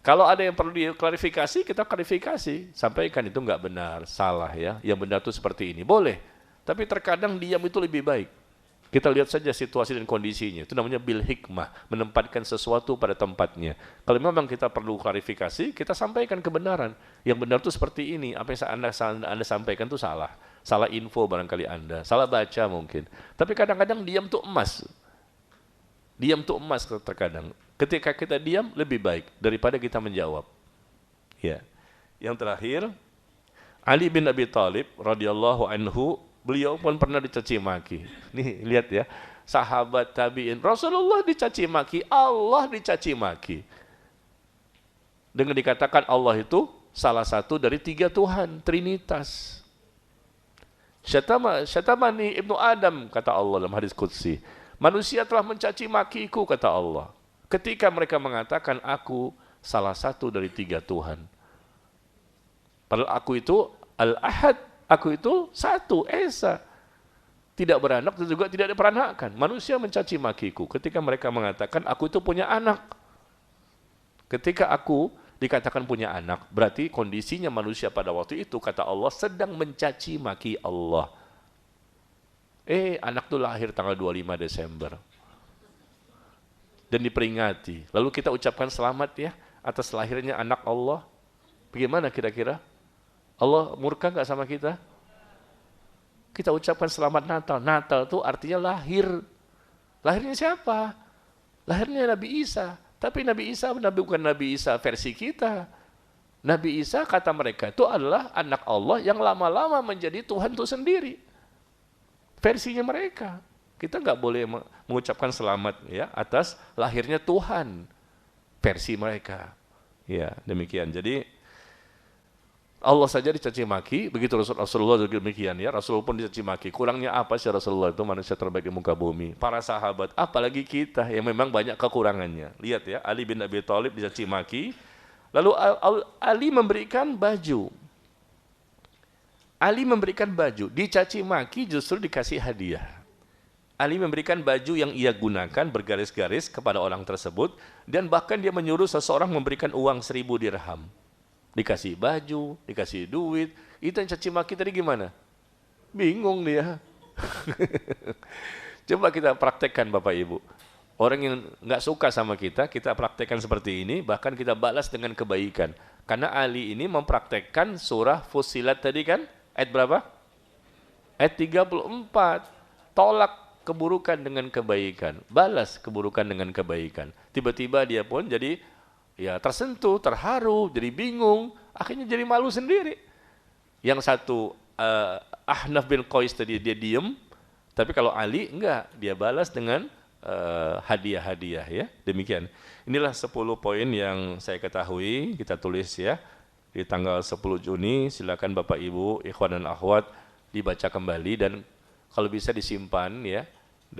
Kalau ada yang perlu diklarifikasi, kita klarifikasi. Sampaikan itu nggak benar, salah ya. Yang benar itu seperti ini, boleh. Tapi terkadang diam itu lebih baik. Kita lihat saja situasi dan kondisinya. Itu namanya bil hikmah, menempatkan sesuatu pada tempatnya. Kalau memang kita perlu klarifikasi, kita sampaikan kebenaran. Yang benar itu seperti ini, apa yang Anda sampaikan itu salah. Salah info barangkali Anda, salah baca mungkin. Tapi kadang-kadang diam itu emas. Diam itu emas terkadang. Ketika kita diam lebih baik daripada kita menjawab. Ya. Yang terakhir, Ali bin Abi Thalib radhiyallahu anhu, beliau pun pernah dicaci maki. Nih lihat ya, sahabat tabi'in, Rasulullah dicaci maki, Allah dicaci maki. Dengan dikatakan Allah itu salah satu dari 3 Tuhan, Trinitas. Syatamani ibnu Adam, kata Allah dalam hadis qudsi. Manusia telah mencaci makiku, kata Allah. Ketika mereka mengatakan aku salah satu dari 3 Tuhan. Padahal aku itu Al-Ahad, aku itu satu, Esa. Tidak beranak dan juga tidak diperanakkan. Manusia mencaci makiku ketika mereka mengatakan aku itu punya anak. Ketika aku dikatakan punya anak, berarti kondisinya manusia pada waktu itu, kata Allah, sedang mencaci maki Allah. Anak itu lahir tanggal 25 Desember. Dan diperingati. Lalu kita ucapkan selamat ya atas lahirnya anak Allah. Bagaimana kira-kira? Allah murka nggak sama kita? Kita ucapkan selamat Natal. Natal itu artinya lahir. Lahirnya siapa? Lahirnya Nabi Isa. Tapi Nabi Isa bukan Nabi Isa versi kita. Nabi Isa kata mereka itu adalah anak Allah yang lama-lama menjadi Tuhan itu sendiri. Versinya mereka. Kita nggak boleh mengucapkan selamat ya atas lahirnya Tuhan. Versi mereka. Ya demikian. Jadi Allah saja dicaci maki, begitu Rasulullah juga demikian ya. Rasul pun dicaci maki. Kurangnya apa sih Rasulullah itu, manusia terbaik di muka bumi. Para sahabat, apalagi kita yang memang banyak kekurangannya. Lihat ya, Ali bin Abi Thalib dicaci maki. Lalu Ali memberikan baju. Ali memberikan baju, dicaci maki justru dikasih hadiah. Ali memberikan baju yang ia gunakan bergaris-garis kepada orang tersebut, dan bahkan dia menyuruh seseorang memberikan uang 1000 dirham. Dikasih baju, dikasih duit. Itu yang caci maki tadi gimana? Bingung dia. Coba kita praktekkan Bapak Ibu. Orang yang nggak suka sama kita praktekkan seperti ini, bahkan kita balas dengan kebaikan. Karena Ali ini mempraktekkan surah Fussilat tadi kan, ayat berapa? Ayat 34. Tolak keburukan dengan kebaikan, balas keburukan dengan kebaikan. Tiba-tiba dia pun jadi ya tersentuh, terharu, jadi bingung, akhirnya jadi malu sendiri. Yang satu Ahnaf bin Qais tadi dia diem, tapi kalau Ali enggak, dia balas dengan hadiah-hadiah ya. Demikian. Inilah 10 poin yang saya ketahui, kita tulis ya di tanggal 10 Juni. Silakan Bapak Ibu, ikhwan dan akhwat dibaca kembali dan kalau bisa disimpan ya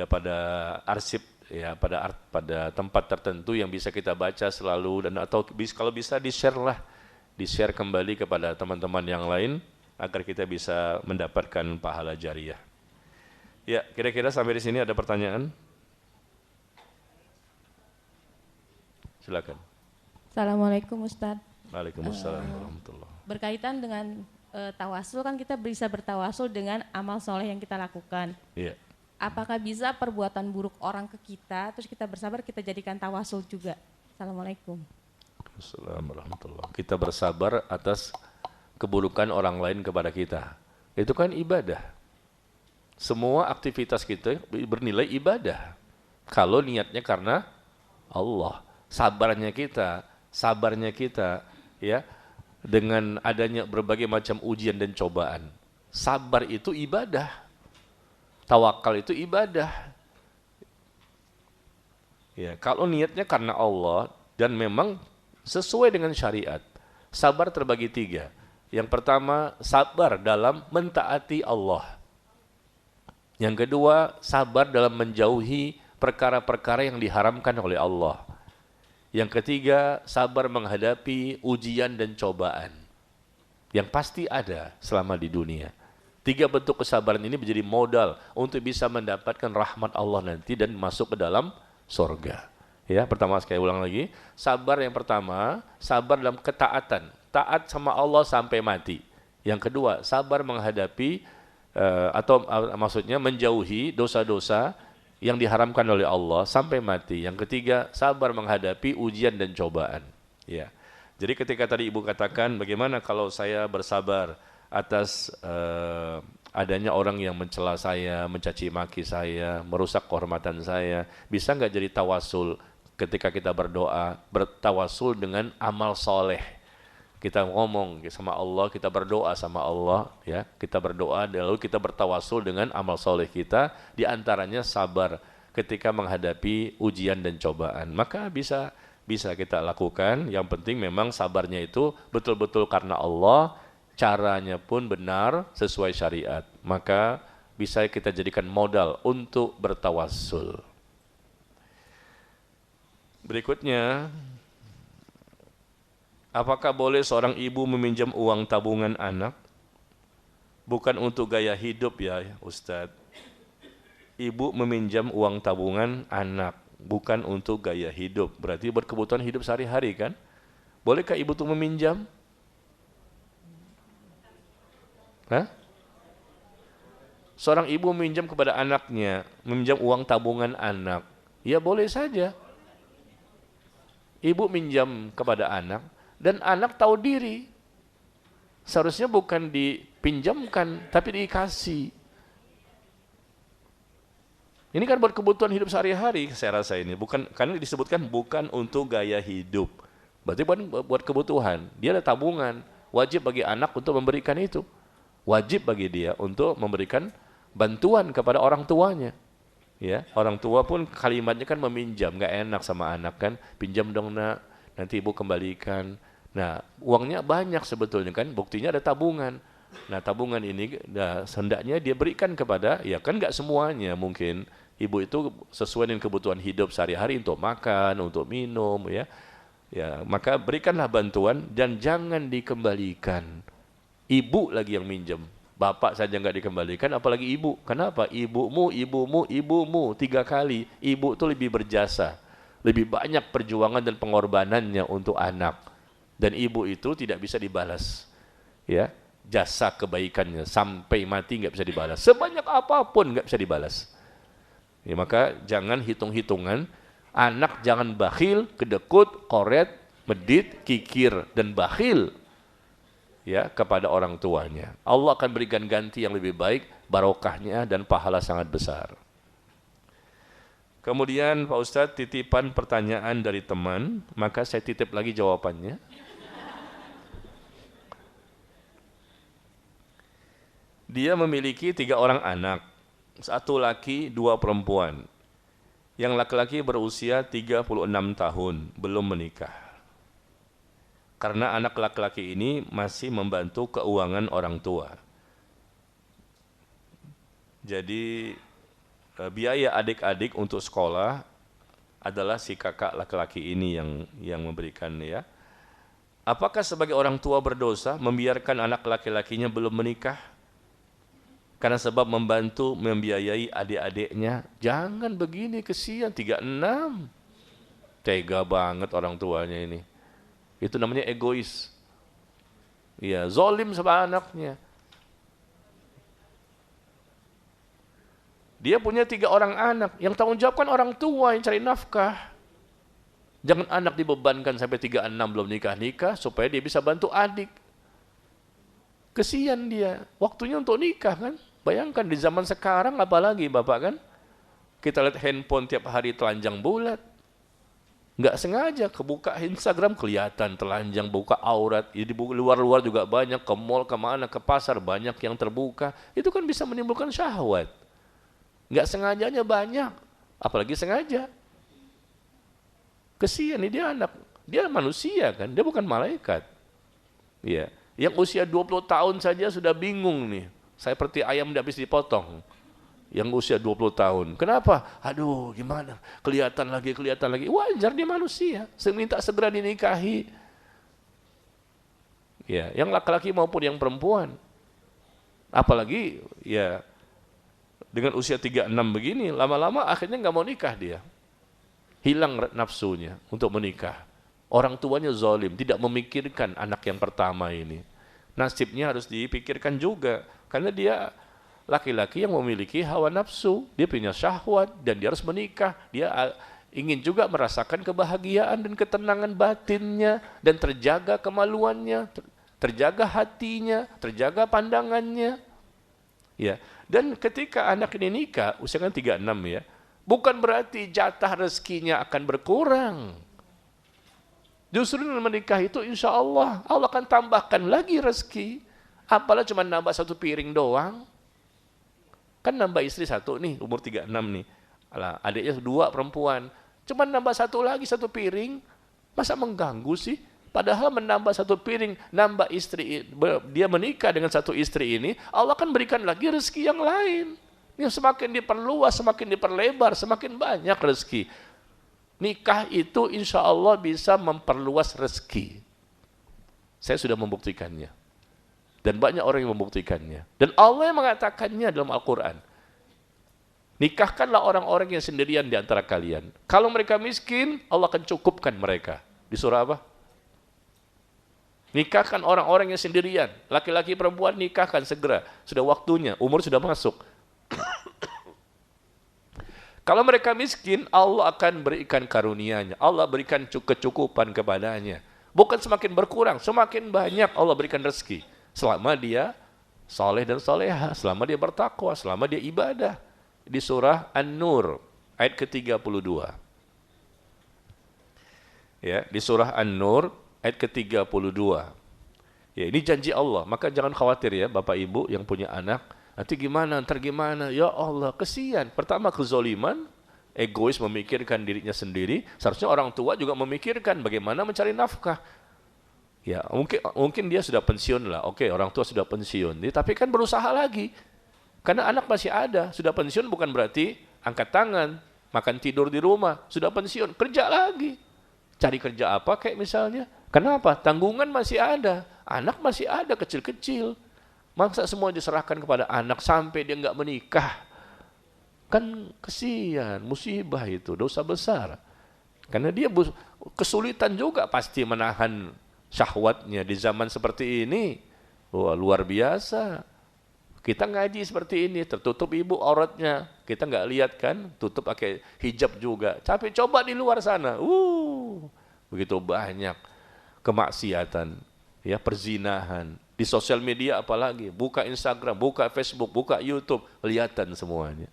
pada arsip ya, pada tempat tertentu yang bisa kita baca selalu, dan atau kalau bisa di-share kembali kepada teman-teman yang lain agar kita bisa mendapatkan pahala jariah. Ya, kira-kira sampai di sini ada pertanyaan? Silakan. Assalamualaikum Ustaz. Waalaikumsalam warahmatullahi. Berkaitan dengan tawasul, kan kita bisa bertawasul dengan amal soleh yang kita lakukan. Iya. Apakah bisa perbuatan buruk orang ke kita, terus kita bersabar, kita jadikan tawasul juga? Assalamualaikum. Assalamualaikum warahmatullahi. Kita bersabar atas keburukan orang lain kepada kita. Itu kan ibadah. Semua aktivitas kita bernilai ibadah. Kalau niatnya karena Allah. Sabarnya kita, ya, dengan adanya berbagai macam ujian dan cobaan. Sabar itu ibadah. Tawakal itu ibadah. Ya, kalau niatnya karena Allah dan memang sesuai dengan syariat. Sabar terbagi 3. Yang pertama, sabar dalam mentaati Allah. Yang kedua, sabar dalam menjauhi perkara-perkara yang diharamkan oleh Allah. Yang ketiga, sabar menghadapi ujian dan cobaan yang pasti ada selama di dunia. 3 bentuk kesabaran ini menjadi modal untuk bisa mendapatkan rahmat Allah nanti dan masuk ke dalam surga. Ya, pertama sekali ulang lagi, sabar yang pertama, sabar dalam ketaatan, taat sama Allah sampai mati. Yang kedua, sabar menghadapi maksudnya menjauhi dosa-dosa yang diharamkan oleh Allah sampai mati. Yang ketiga, sabar menghadapi ujian dan cobaan. Ya. Jadi ketika tadi Ibu katakan bagaimana kalau saya bersabar atas adanya orang yang mencela saya, mencaci maki saya, merusak kehormatan saya, bisa nggak jadi tawasul ketika kita berdoa, bertawasul dengan amal soleh. Kita ngomong sama Allah, kita berdoa sama Allah, ya. Kita berdoa, lalu kita bertawasul dengan amal soleh kita, di antaranya sabar ketika menghadapi ujian dan cobaan. Maka bisa kita lakukan. Yang penting memang sabarnya itu betul-betul karena Allah, caranya pun benar sesuai syariat. Maka bisa kita jadikan modal untuk bertawasul. Berikutnya, apakah boleh seorang ibu meminjam uang tabungan anak? Bukan untuk gaya hidup ya Ustadz. Ibu meminjam uang tabungan anak, bukan untuk gaya hidup. Berarti buat kebutuhan hidup sehari-hari kan? Bolehkah ibu tuh meminjam? Hah? Seorang ibu meminjam kepada anaknya, meminjam uang tabungan anak. Ya boleh saja. Ibu minjam kepada anak, dan anak tahu diri. Seharusnya bukan dipinjamkan, tapi dikasih. Ini kan buat kebutuhan hidup sehari-hari, saya rasa ini. Bukan, karena disebutkan bukan untuk gaya hidup. Berarti buat kebutuhan. Dia ada tabungan. Wajib bagi anak untuk memberikan itu. Wajib bagi dia untuk memberikan bantuan kepada orang tuanya. Ya, orang tua pun kalimatnya kan meminjam, nggak enak sama anak kan. Pinjam dong nak, nanti ibu kembalikan. Nah, uangnya banyak sebetulnya kan, buktinya ada tabungan. Nah, tabungan ini hendaknya dia berikan kepada, ya kan nggak semuanya mungkin. Ibu itu sesuai dengan kebutuhan hidup sehari-hari untuk makan, untuk minum, ya. Ya, maka berikanlah bantuan dan jangan dikembalikan. Ibu lagi yang minjem. Bapak saja nggak dikembalikan, apalagi ibu. Kenapa? Ibumu, 3 kali. Ibu itu lebih berjasa. Lebih banyak perjuangan dan pengorbanannya untuk anak. Dan ibu itu tidak bisa dibalas. Ya, jasa kebaikannya sampai mati nggak bisa dibalas. Sebanyak apapun nggak bisa dibalas. Ya, maka jangan hitung-hitungan. Anak jangan bakhil, kedekut, koret, medit, kikir, dan bakhil. Ya, kepada orang tuanya. Allah akan berikan ganti yang lebih baik, barokahnya dan pahala sangat besar. Kemudian Pak Ustadz titipan pertanyaan dari teman, maka saya titip lagi jawabannya. Dia memiliki 3 orang anak, 1 laki, 2 perempuan. Yang laki-laki berusia 36 tahun, belum menikah. Karena anak laki-laki ini masih membantu keuangan orang tua. Jadi biaya adik-adik untuk sekolah adalah si kakak laki-laki ini yang memberikan, ya. Apakah sebagai orang tua berdosa membiarkan anak laki-lakinya belum menikah? Karena sebab membantu membiayai adik-adiknya. Jangan begini, kesian 36. Tega banget orang tuanya ini. Itu namanya egois. Ya, zolim sama anaknya. Dia punya 3 orang anak. Yang tanggung jawab kan orang tua yang cari nafkah. Jangan anak dibebankan sampai 36 belum nikah-nikah supaya dia bisa bantu adik. Kesian dia. Waktunya untuk nikah kan. Bayangkan di zaman sekarang apalagi Bapak kan. Kita lihat handphone tiap hari telanjang bulat. Nggak sengaja kebuka Instagram kelihatan telanjang, buka aurat. Di luar-luar juga banyak, ke mall, kemana, ke pasar banyak yang terbuka. Itu kan bisa menimbulkan syahwat. Nggak sengajanya banyak, apalagi sengaja. Kesian nih dia anak, dia manusia kan, dia bukan malaikat. Ya, yang usia 20 tahun saja sudah bingung nih. Saya seperti ayam tidak bisa dipotong. Yang usia 20 tahun. Kenapa? Aduh, gimana? Kelihatan lagi. Wajar dia manusia. Minta segera dinikahi. Ya, yang laki-laki maupun yang perempuan. Apalagi ya dengan usia 36 begini, lama-lama akhirnya nggak mau nikah dia. Hilang nafsunya untuk menikah. Orang tuanya zalim, tidak memikirkan anak yang pertama ini. Nasibnya harus dipikirkan juga. Karena dia laki-laki yang memiliki hawa nafsu, dia punya syahwat dan dia harus menikah. Dia ingin juga merasakan kebahagiaan dan ketenangan batinnya dan terjaga kemaluannya, terjaga hatinya, terjaga pandangannya. Ya, dan ketika anak ini nikah, usianya 36 ya, bukan berarti jatah rezekinya akan berkurang. Justru dengan menikah itu insya Allah akan tambahkan lagi rezeki. Apalah cuma nambah satu piring doang. Kan nambah istri satu nih, umur 36 nih. Alah, adiknya 2 perempuan. Cuma nambah satu lagi satu piring. Masa mengganggu sih? Padahal menambah satu piring, nambah istri, dia menikah dengan satu istri ini, Allah akan berikan lagi rezeki yang lain. Yang semakin diperluas, semakin diperlebar, semakin banyak rezeki. Nikah itu insya Allah bisa memperluas rezeki. Saya sudah membuktikannya. Dan banyak orang yang membuktikannya. Dan Allah yang mengatakannya dalam Al-Quran. Nikahkanlah orang-orang yang sendirian di antara kalian. Kalau mereka miskin, Allah akan cukupkan mereka. Di surah apa? Nikahkan orang-orang yang sendirian. Laki-laki perempuan nikahkan segera. Sudah waktunya, umur sudah masuk. Kalau mereka miskin, Allah akan berikan karunia-Nya. Allah berikan kecukupan kepadanya. Bukan semakin berkurang, semakin banyak Allah berikan rezeki. Selama dia saleh dan saleha, selama dia bertakwa, selama dia ibadah. Di surah An-Nur, ayat ke-32. Ya, di surah An-Nur, ayat ke-32. Ya, ini janji Allah, maka jangan khawatir ya Bapak Ibu yang punya anak. Nanti gimana, ntar gimana? Ya Allah, kesian. Pertama kezoliman, egois memikirkan dirinya sendiri. Seharusnya orang tua juga memikirkan bagaimana mencari nafkah. Ya, mungkin dia sudah pensiun lah. Oke, orang tua sudah pensiun. Tapi kan berusaha lagi. Karena anak masih ada. Sudah pensiun bukan berarti angkat tangan, makan tidur di rumah. Sudah pensiun, kerja lagi. Cari kerja apa kayak misalnya. Kenapa? Tanggungan masih ada. Anak masih ada, kecil-kecil. Masa semua diserahkan kepada anak sampai dia nggak menikah? Kan kesian, musibah itu, dosa besar. Karena dia kesulitan juga pasti menahan syahwatnya di zaman seperti ini. Wah, luar biasa. Kita ngaji seperti ini, tertutup ibu auratnya. Kita nggak lihat kan, tutup pakai hijab juga. Tapi coba di luar sana, begitu banyak kemaksiatan, ya, perzinahan. Di sosial media apalagi, buka Instagram, buka Facebook, buka YouTube, kelihatan semuanya.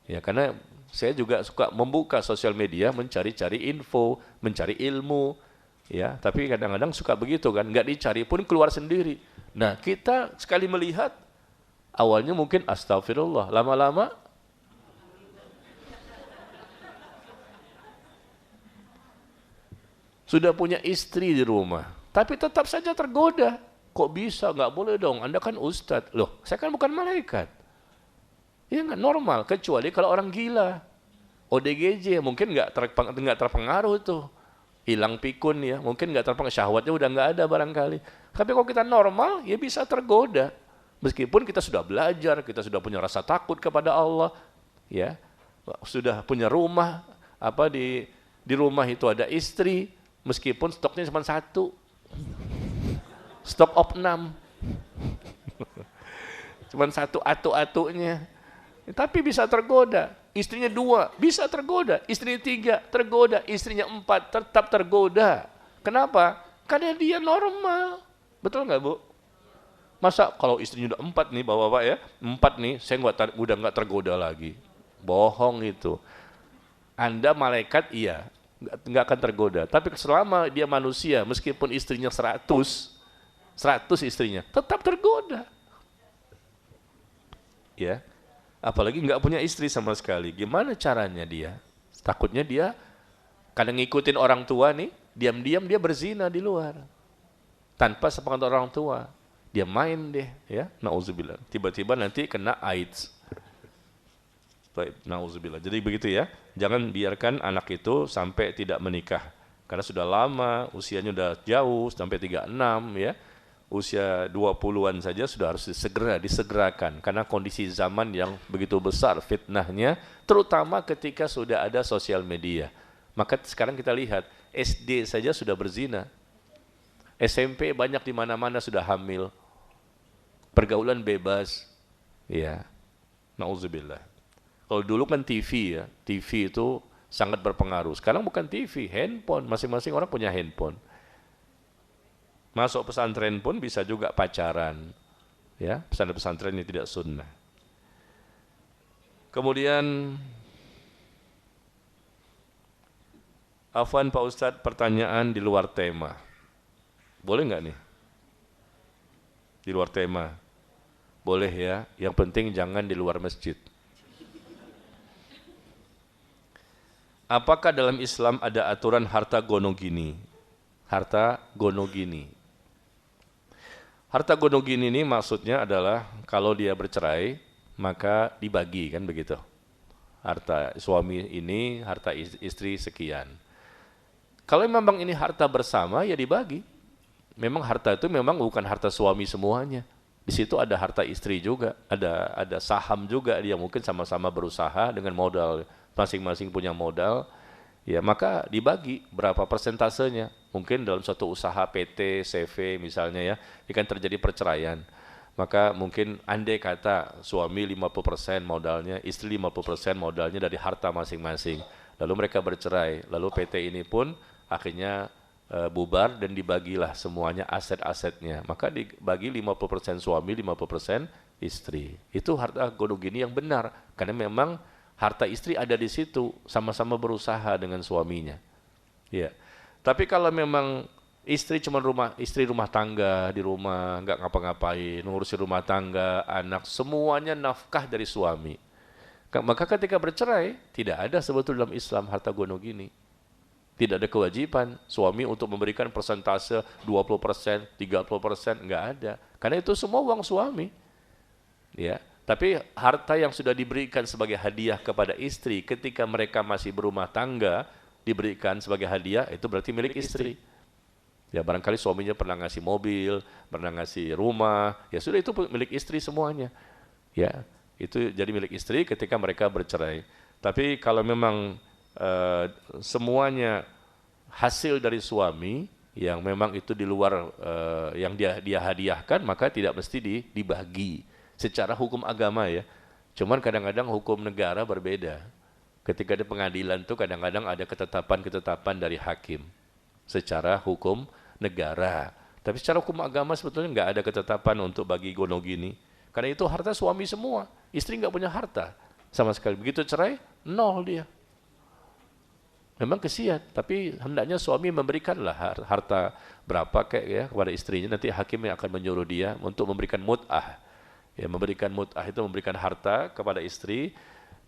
Ya, karena saya juga suka membuka sosial media, mencari-cari info, mencari ilmu, ya. Tapi kadang-kadang suka begitu kan, nggak dicari pun keluar sendiri. Nah, kita sekali melihat, awalnya mungkin astagfirullah, lama-lama sudah punya istri di rumah, tapi tetap saja tergoda. Kok bisa? Nggak boleh dong, Anda kan ustadz. Loh, saya kan bukan malaikat. Ya nggak normal, kecuali kalau orang gila. ODGJ mungkin nggak terpengaruh tuh. Hilang pikun ya, mungkin nggak terpengaruh, syahwatnya udah nggak ada barangkali. Tapi kalau kita normal, ya bisa tergoda. Meskipun kita sudah belajar, kita sudah punya rasa takut kepada Allah, ya, sudah punya rumah, di rumah itu ada istri, meskipun stoknya cuma 1. Stok of 6. Cuman 1 atu-atunya. Tapi bisa tergoda. Istrinya 2, bisa tergoda. Istrinya 3, tergoda. Istrinya 4, tetap tergoda. Kenapa? Karena dia normal. Betul nggak, Bu? Masa kalau istrinya udah 4 nih, Bapak-bapak ya, 4 nih, saya udah nggak tergoda lagi. Bohong itu. Anda malaikat, iya, nggak akan tergoda. Tapi selama dia manusia, meskipun istrinya 100 istrinya, tetap tergoda. Ya, apalagi nggak punya istri sama sekali. Gimana caranya dia? Takutnya dia kadang ngikutin orang tua nih, diam-diam dia berzina di luar. Tanpa sepengetahuan orang tua. Dia main deh, ya, nauzubillah. Tiba-tiba nanti kena AIDS. Baik, nauzubillah. Jadi begitu ya. Jangan biarkan anak itu sampai tidak menikah. Karena sudah lama, usianya sudah jauh, sampai 36 ya. Usia 20-an saja sudah harus disegerakan karena kondisi zaman yang begitu besar fitnahnya, terutama ketika sudah ada sosial media. Maka sekarang kita lihat SD saja sudah berzina, SMP banyak di mana-mana sudah hamil, pergaulan bebas, ya, nauzubillah. Kalau dulu kan TV ya, TV itu sangat berpengaruh. Sekarang bukan TV, handphone, masing-masing orang punya handphone. Masuk pesantren pun bisa juga pacaran, ya, pesantren-pesantren yang tidak sunnah. Kemudian Afwan Pak Ustadz, pertanyaan di luar tema. Boleh nggak nih? Di luar tema. Boleh ya, yang penting jangan di luar masjid. Apakah dalam Islam ada aturan harta gonogini? Harta gonogini. Harta gonogini ini maksudnya adalah kalau dia bercerai, maka dibagi, kan begitu. Harta suami ini, harta istri sekian. Kalau memang ini harta bersama, ya dibagi. Memang harta itu memang bukan harta suami semuanya. Di situ ada harta istri juga, ada saham juga, dia mungkin sama-sama berusaha dengan modal, masing-masing punya modal, ya maka dibagi berapa persentasenya. Mungkin dalam suatu usaha PT, CV misalnya ya, ini kan terjadi perceraian. Maka mungkin andai kata suami 50% modalnya, istri 50% modalnya dari harta masing-masing. Lalu mereka bercerai, lalu PT ini pun akhirnya bubar dan dibagilah semuanya aset-asetnya. Maka dibagi 50% suami, 50% istri. Itu harta gonogini yang benar. Karena memang harta istri ada di situ, sama-sama berusaha dengan suaminya. Ya. Tapi kalau memang istri cuma istri rumah tangga, di rumah nggak ngapa-ngapain, ngurusin rumah tangga, anak, semuanya nafkah dari suami. Maka ketika bercerai, tidak ada sebetulnya dalam Islam harta gonogini. Tidak ada kewajiban suami untuk memberikan persentase 20%, 30%, enggak ada. Karena itu semua uang suami. Ya, tapi harta yang sudah diberikan sebagai hadiah kepada istri ketika mereka masih berumah tangga diberikan sebagai hadiah, itu berarti milik istri. Ya, barangkali suaminya pernah ngasih mobil, pernah ngasih rumah, ya sudah itu milik istri semuanya. Ya, itu jadi milik istri ketika mereka bercerai. Tapi kalau memang semuanya hasil dari suami yang memang itu di luar yang dia hadiahkan, maka tidak mesti dibagi secara hukum agama ya. Cuman kadang-kadang hukum negara berbeda. Ketika di pengadilan itu kadang-kadang ada ketetapan-ketetapan dari hakim secara hukum negara. Tapi secara hukum agama sebetulnya nggak ada ketetapan untuk bagi gonogini. Karena itu harta suami semua, istri nggak punya harta sama sekali. Begitu cerai, nol dia. Memang kesian, tapi hendaknya suami memberikanlah harta berapa kayak ya kepada istrinya. Nanti hakim yang akan menyuruh dia untuk memberikan mut'ah. Ya, memberikan mut'ah itu memberikan harta kepada istri,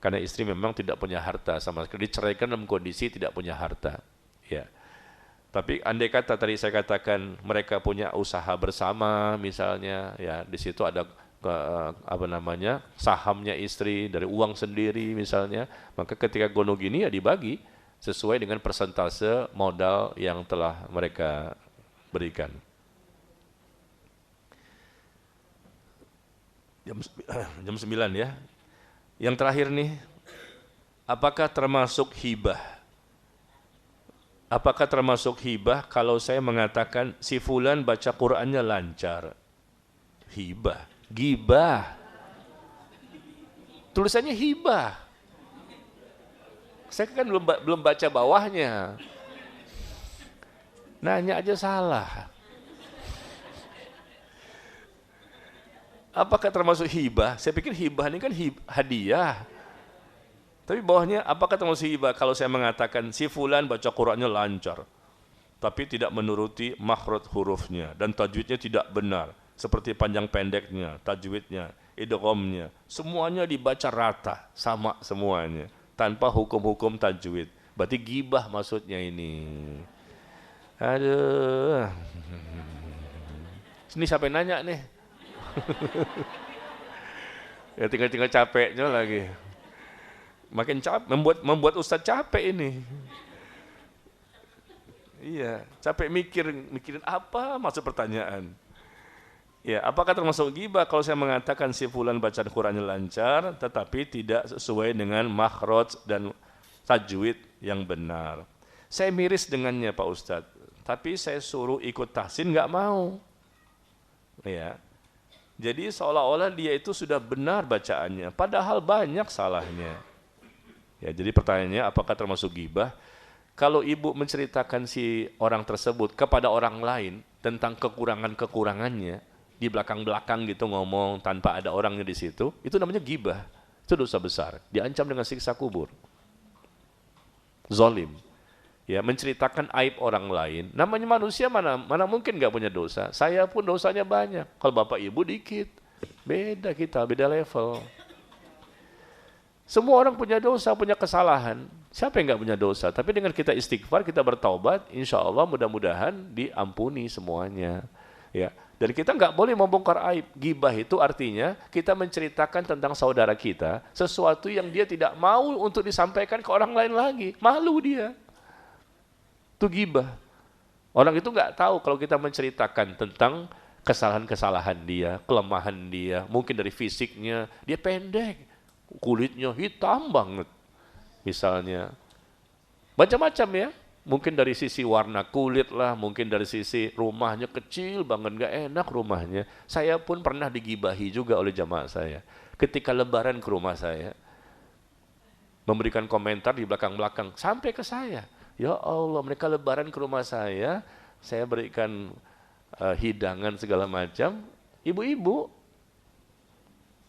karena istri memang tidak punya harta sama sekali, diceraikan dalam kondisi tidak punya harta. Ya. Tapi andai kata tadi saya katakan mereka punya usaha bersama misalnya, ya di situ ada sahamnya istri dari uang sendiri misalnya, maka ketika gonogini ya dibagi sesuai dengan persentase modal yang telah mereka berikan. Jam 9 ya. Yang terakhir nih, apakah termasuk hibah? Apakah termasuk hibah kalau saya mengatakan si fulan baca Qur'annya lancar? Hibah, gibah. Tulisannya hibah. Saya kan belum baca bawahnya. Nanya aja salah. Apakah termasuk hibah? Saya pikir hibah ini kan hadiah. Tapi bawahnya apakah termasuk hibah kalau saya mengatakan si fulan baca Qur'annya lancar, tapi tidak menuruti makhraj hurufnya dan tajwidnya tidak benar, seperti panjang pendeknya, tajwidnya, idghamnya, semuanya dibaca rata, sama semuanya. Tanpa hukum-hukum tajwid. Berarti gibah maksudnya ini. Aduh. Ini siapa yang nanya nih? Ya tinggal capeknya lagi. Makin capek, membuat Ustadz capek ini. Iya, capek mikirin apa maksud pertanyaan. Ya, apakah termasuk ghibah kalau saya mengatakan si fulan bacaan Qur'annya lancar tetapi tidak sesuai dengan makhraj dan tajwid yang benar? Saya miris dengannya Pak Ustadz, tapi saya suruh ikut tahsin nggak mau. Ya. Jadi seolah-olah dia itu sudah benar bacaannya, padahal banyak salahnya. Ya, jadi pertanyaannya apakah termasuk ghibah? Kalau ibu menceritakan si orang tersebut kepada orang lain tentang kekurangan-kekurangannya, di belakang-belakang gitu ngomong tanpa ada orangnya di situ, itu namanya ghibah. Itu dosa besar, diancam dengan siksa kubur. Zalim. ya menceritakan aib orang lain. Namanya manusia mana mungkin nggak punya dosa. Saya pun dosanya banyak. Kalau bapak ibu dikit, beda kita, beda level. Semua orang punya dosa, punya kesalahan. Siapa yang nggak punya dosa? Tapi dengan kita istighfar, kita bertaubat, insya Allah mudah-mudahan diampuni semuanya. Ya. Dan kita nggak boleh membongkar aib. Gibah itu artinya kita menceritakan tentang saudara kita sesuatu yang dia tidak mau untuk disampaikan ke orang lain lagi. Malu dia. Itu gibah. Orang itu nggak tahu kalau kita menceritakan tentang kesalahan-kesalahan dia, kelemahan dia, mungkin dari fisiknya, dia pendek, kulitnya hitam banget, misalnya. Macam-macam ya, mungkin dari sisi warna kulit lah, mungkin dari sisi rumahnya kecil banget, nggak enak rumahnya. Saya pun pernah digibahi juga oleh jamaah saya. Ketika lebaran ke rumah saya, memberikan komentar di belakang-belakang, sampai ke saya. Ya Allah, mereka lebaran ke rumah saya berikan hidangan segala macam, ibu-ibu,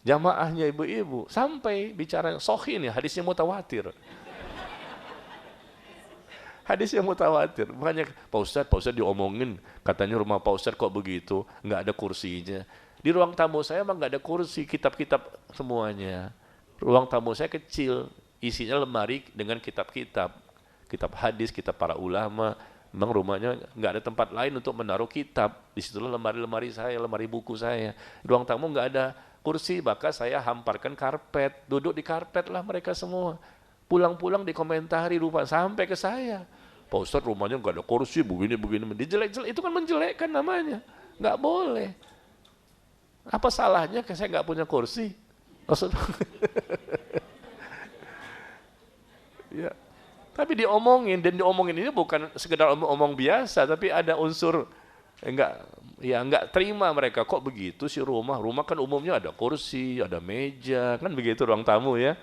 jamaahnya ibu-ibu, sampai bicara sahih ini, hadisnya mutawatir. Hadisnya mutawatir. Makanya Pak Ustadz diomongin, katanya rumah Pak Ustadz kok begitu, nggak ada kursinya. Di ruang tamu saya emang nggak ada kursi, kitab-kitab semuanya. Ruang tamu saya kecil, isinya lemari dengan kitab-kitab. Kitab hadis, kitab para ulama. Memang rumahnya nggak ada tempat lain untuk menaruh kitab. Disitulah lemari-lemari saya, lemari buku saya. Di ruang tamu nggak ada kursi, bahkan saya hamparkan karpet. Duduk di karpet lah mereka semua. Pulang-pulang dikomentari lupa sampai ke saya. Pak Ustadz rumahnya nggak ada kursi, begini-begini. Dijelek-jelek, itu kan menjelekkan namanya. Nggak boleh. Apa salahnya saya nggak punya kursi? Maksudnya, ya. Tapi diomongin, dan diomongin ini bukan sekedar omong biasa, tapi ada unsur enggak terima mereka. Kok begitu sih rumah kan umumnya ada kursi, ada meja, kan begitu ruang tamu ya.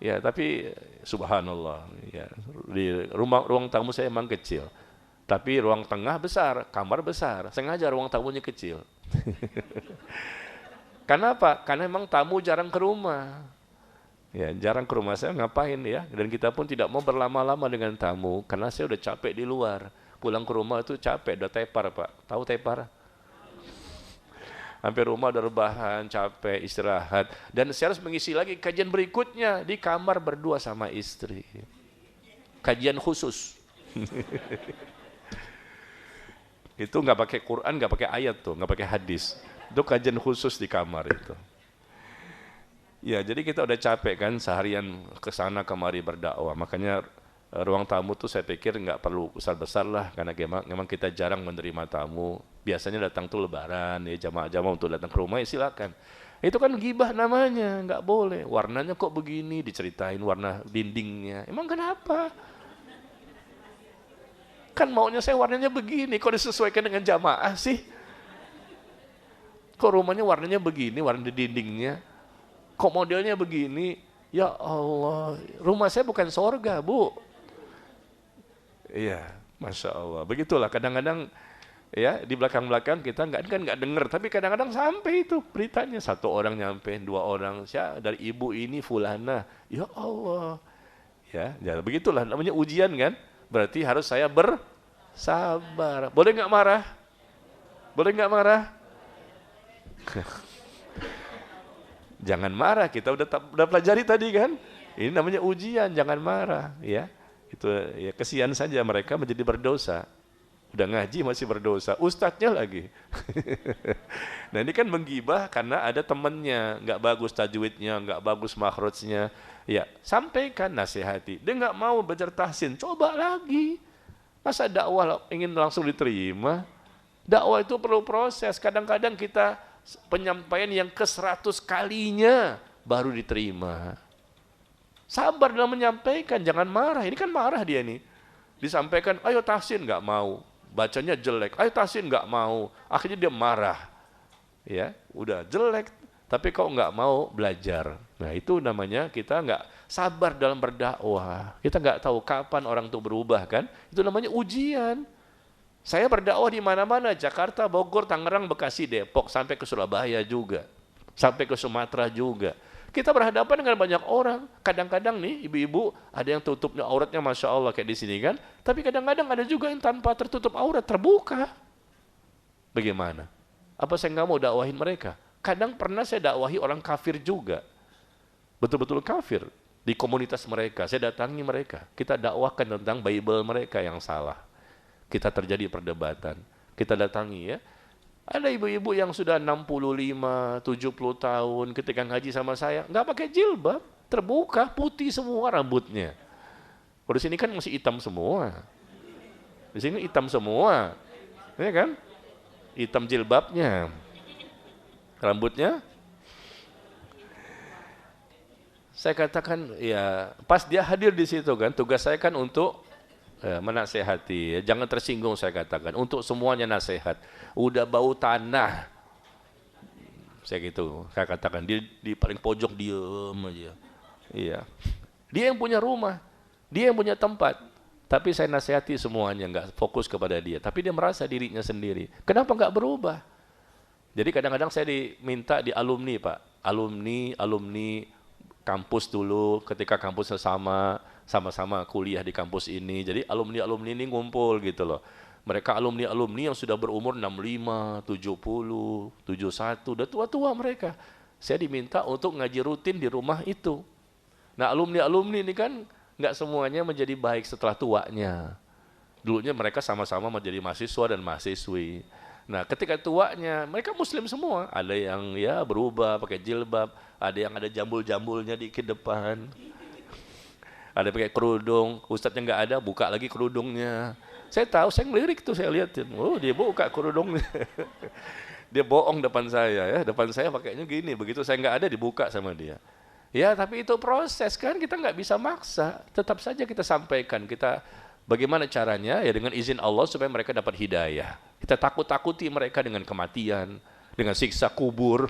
Ya, tapi subhanallah ya, di ruang tamu saya emang kecil. Tapi ruang tengah besar, kamar besar. Sengaja ruang tamunya kecil. Kenapa? Karena emang tamu jarang ke rumah. Ya, jarang ke rumah saya ngapain ya? Dan kita pun tidak mau berlama-lama dengan tamu karena saya udah capek di luar. Pulang ke rumah itu capek, udah tepar, Pak. Tahu tepar? Sampai rumah udah rebahan, capek, istirahat. Dan saya harus mengisi lagi kajian berikutnya di kamar berdua sama istri. Kajian khusus. Itu nggak pakai Quran, nggak pakai ayat tuh, nggak pakai hadis. Itu kajian khusus di kamar itu. Ya, jadi kita udah capek kan seharian ke sana kemari berdakwah. Makanya ruang tamu tuh saya pikir nggak perlu besar-besar lah, karena memang kita jarang menerima tamu. Biasanya datang tuh lebaran, ya jamaah-jamaah untuk datang ke rumah, ya silakan. Itu kan gibah namanya, nggak boleh. Warnanya kok begini, diceritain warna dindingnya. Emang kenapa? Kan maunya saya warnanya begini, kok disesuaikan dengan jamaah sih? Kok rumahnya warnanya begini, warna dindingnya? Kok modelnya begini? Ya Allah, rumah saya bukan sorga, Bu. Iya, Masya Allah. Begitulah kadang-kadang ya di belakang-belakang kita nggak dengar, tapi kadang-kadang sampai itu beritanya, satu orang nyampe, dua orang, dari ibu ini fulana. Ya Allah. Ya, begitulah namanya ujian kan. Berarti harus saya bersabar. Boleh nggak marah? Boleh nggak marah? Jangan marah, kita udah pelajari tadi kan. Ini namanya ujian, jangan marah ya. Itu ya, kesian saja mereka menjadi berdosa. Udah ngaji masih berdosa, ustadznya lagi. Nah ini kan menggibah karena ada temennya, nggak bagus tajwidnya, nggak bagus makhrajnya. Ya sampaikan, nasihati. Dia nggak mau belajar tahsin, coba lagi. Masa dakwah ingin langsung diterima? Dakwah itu perlu proses. Kadang-kadang kita penyampaian yang ke-100 kalinya baru diterima. Sabar dalam menyampaikan, jangan marah. Ini kan marah dia nih. Disampaikan, ayo tahsin, nggak mau. Bacanya jelek, ayo tahsin, nggak mau. Akhirnya dia marah. Ya, udah jelek, tapi kok nggak mau belajar. Nah itu namanya kita nggak sabar dalam berdakwah. Kita nggak tahu kapan orang itu berubah kan. Itu namanya ujian. Saya berdakwah di mana-mana, Jakarta, Bogor, Tangerang, Bekasi, Depok, sampai ke Surabaya juga, sampai ke Sumatera juga. Kita berhadapan dengan banyak orang. Kadang-kadang nih ibu-ibu ada yang tutupnya auratnya Masya Allah kayak di sini kan. Tapi kadang-kadang ada juga yang tanpa tertutup aurat, terbuka. Bagaimana? Apa saya nggak mau dakwahin mereka? Kadang pernah saya dakwahi orang kafir juga. Betul-betul kafir. Di komunitas mereka, saya datangi mereka. Kita dakwahkan tentang Bible mereka yang salah. Kita terjadi perdebatan. Kita datangi ya. Ada ibu-ibu yang sudah 65, 70 tahun ketika ngaji sama saya, nggak pakai jilbab, terbuka, putih semua rambutnya. Kalau di sini kan masih hitam semua. Di sini hitam semua. Ya kan? Hitam jilbabnya. Rambutnya saya katakan ya pas dia hadir di situ kan, tugas saya kan untuk menasehati, ya. Jangan tersinggung saya katakan, untuk semuanya nasihat. Udah bau tanah, saya gitu, saya katakan di paling pojok diem aja. Iya, dia yang punya rumah, dia yang punya tempat, tapi saya nasihati semuanya, nggak fokus kepada dia. Tapi dia merasa dirinya sendiri. Kenapa nggak berubah? Jadi kadang-kadang saya diminta di alumni Pak, alumni kampus dulu, ketika kampusnya sama-sama kuliah di kampus ini. Jadi alumni ini ngumpul gitu loh. Mereka alumni yang sudah berumur 65, 70, 71, udah tua-tua mereka. Saya diminta untuk ngaji rutin di rumah itu. Nah alumni ini kan nggak semuanya menjadi baik setelah tuanya. Dulunya mereka sama-sama menjadi mahasiswa dan mahasiswi. Nah ketika tuanya, mereka muslim semua. Ada yang ya berubah pakai jilbab, ada yang ada jambul-jambulnya di depan. Ada pakai kerudung, ustadznya nggak ada, buka lagi kerudungnya. Saya tahu, saya ngelirik tuh, saya lihatin. Oh dia buka kerudungnya. Dia bohong depan saya ya, depan saya pakainya gini. Begitu saya nggak ada, dibuka sama dia. Ya tapi itu proses kan, kita nggak bisa maksa. Tetap saja kita sampaikan, kita bagaimana caranya ya dengan izin Allah supaya mereka dapat hidayah. Kita takut-takuti mereka dengan kematian, dengan siksa kubur.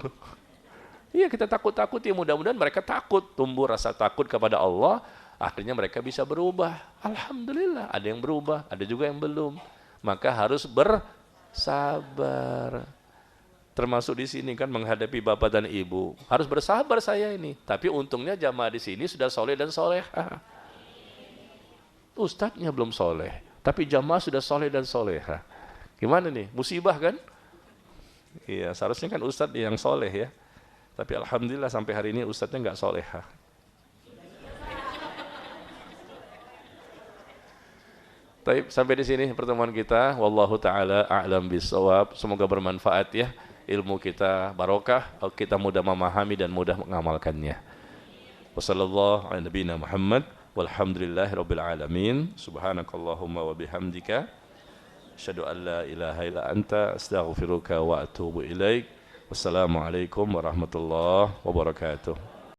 Iya kita takut-takuti, mudah-mudahan mereka takut, tumbuh rasa takut kepada Allah. Akhirnya mereka bisa berubah. Alhamdulillah, ada yang berubah, ada juga yang belum. Maka harus bersabar. Termasuk di sini kan menghadapi bapak dan ibu. Harus bersabar saya ini. Tapi untungnya jamaah di sini sudah soleh dan solehah. Ustadznya belum soleh, tapi jamaah sudah soleh dan solehah. Gimana nih? Musibah kan? Iya, seharusnya kan ustadz yang soleh ya. Tapi alhamdulillah sampai hari ini ustadznya nggak solehah. Baik, sampai di sini pertemuan kita. Wallahu taala a'lam bissawab. Semoga bermanfaat ya. Ilmu kita barokah, kita mudah memahami dan mudah mengamalkannya. Wassallallahu ala nabiyina Muhammad walhamdulillahirabbil alamin. Subhanakallahumma wa bihamdika asyhadu an la ilaha illa anta astaghfiruka wa atubu ilaik. Wassalamualaikum warahmatullahi wabarakatuh.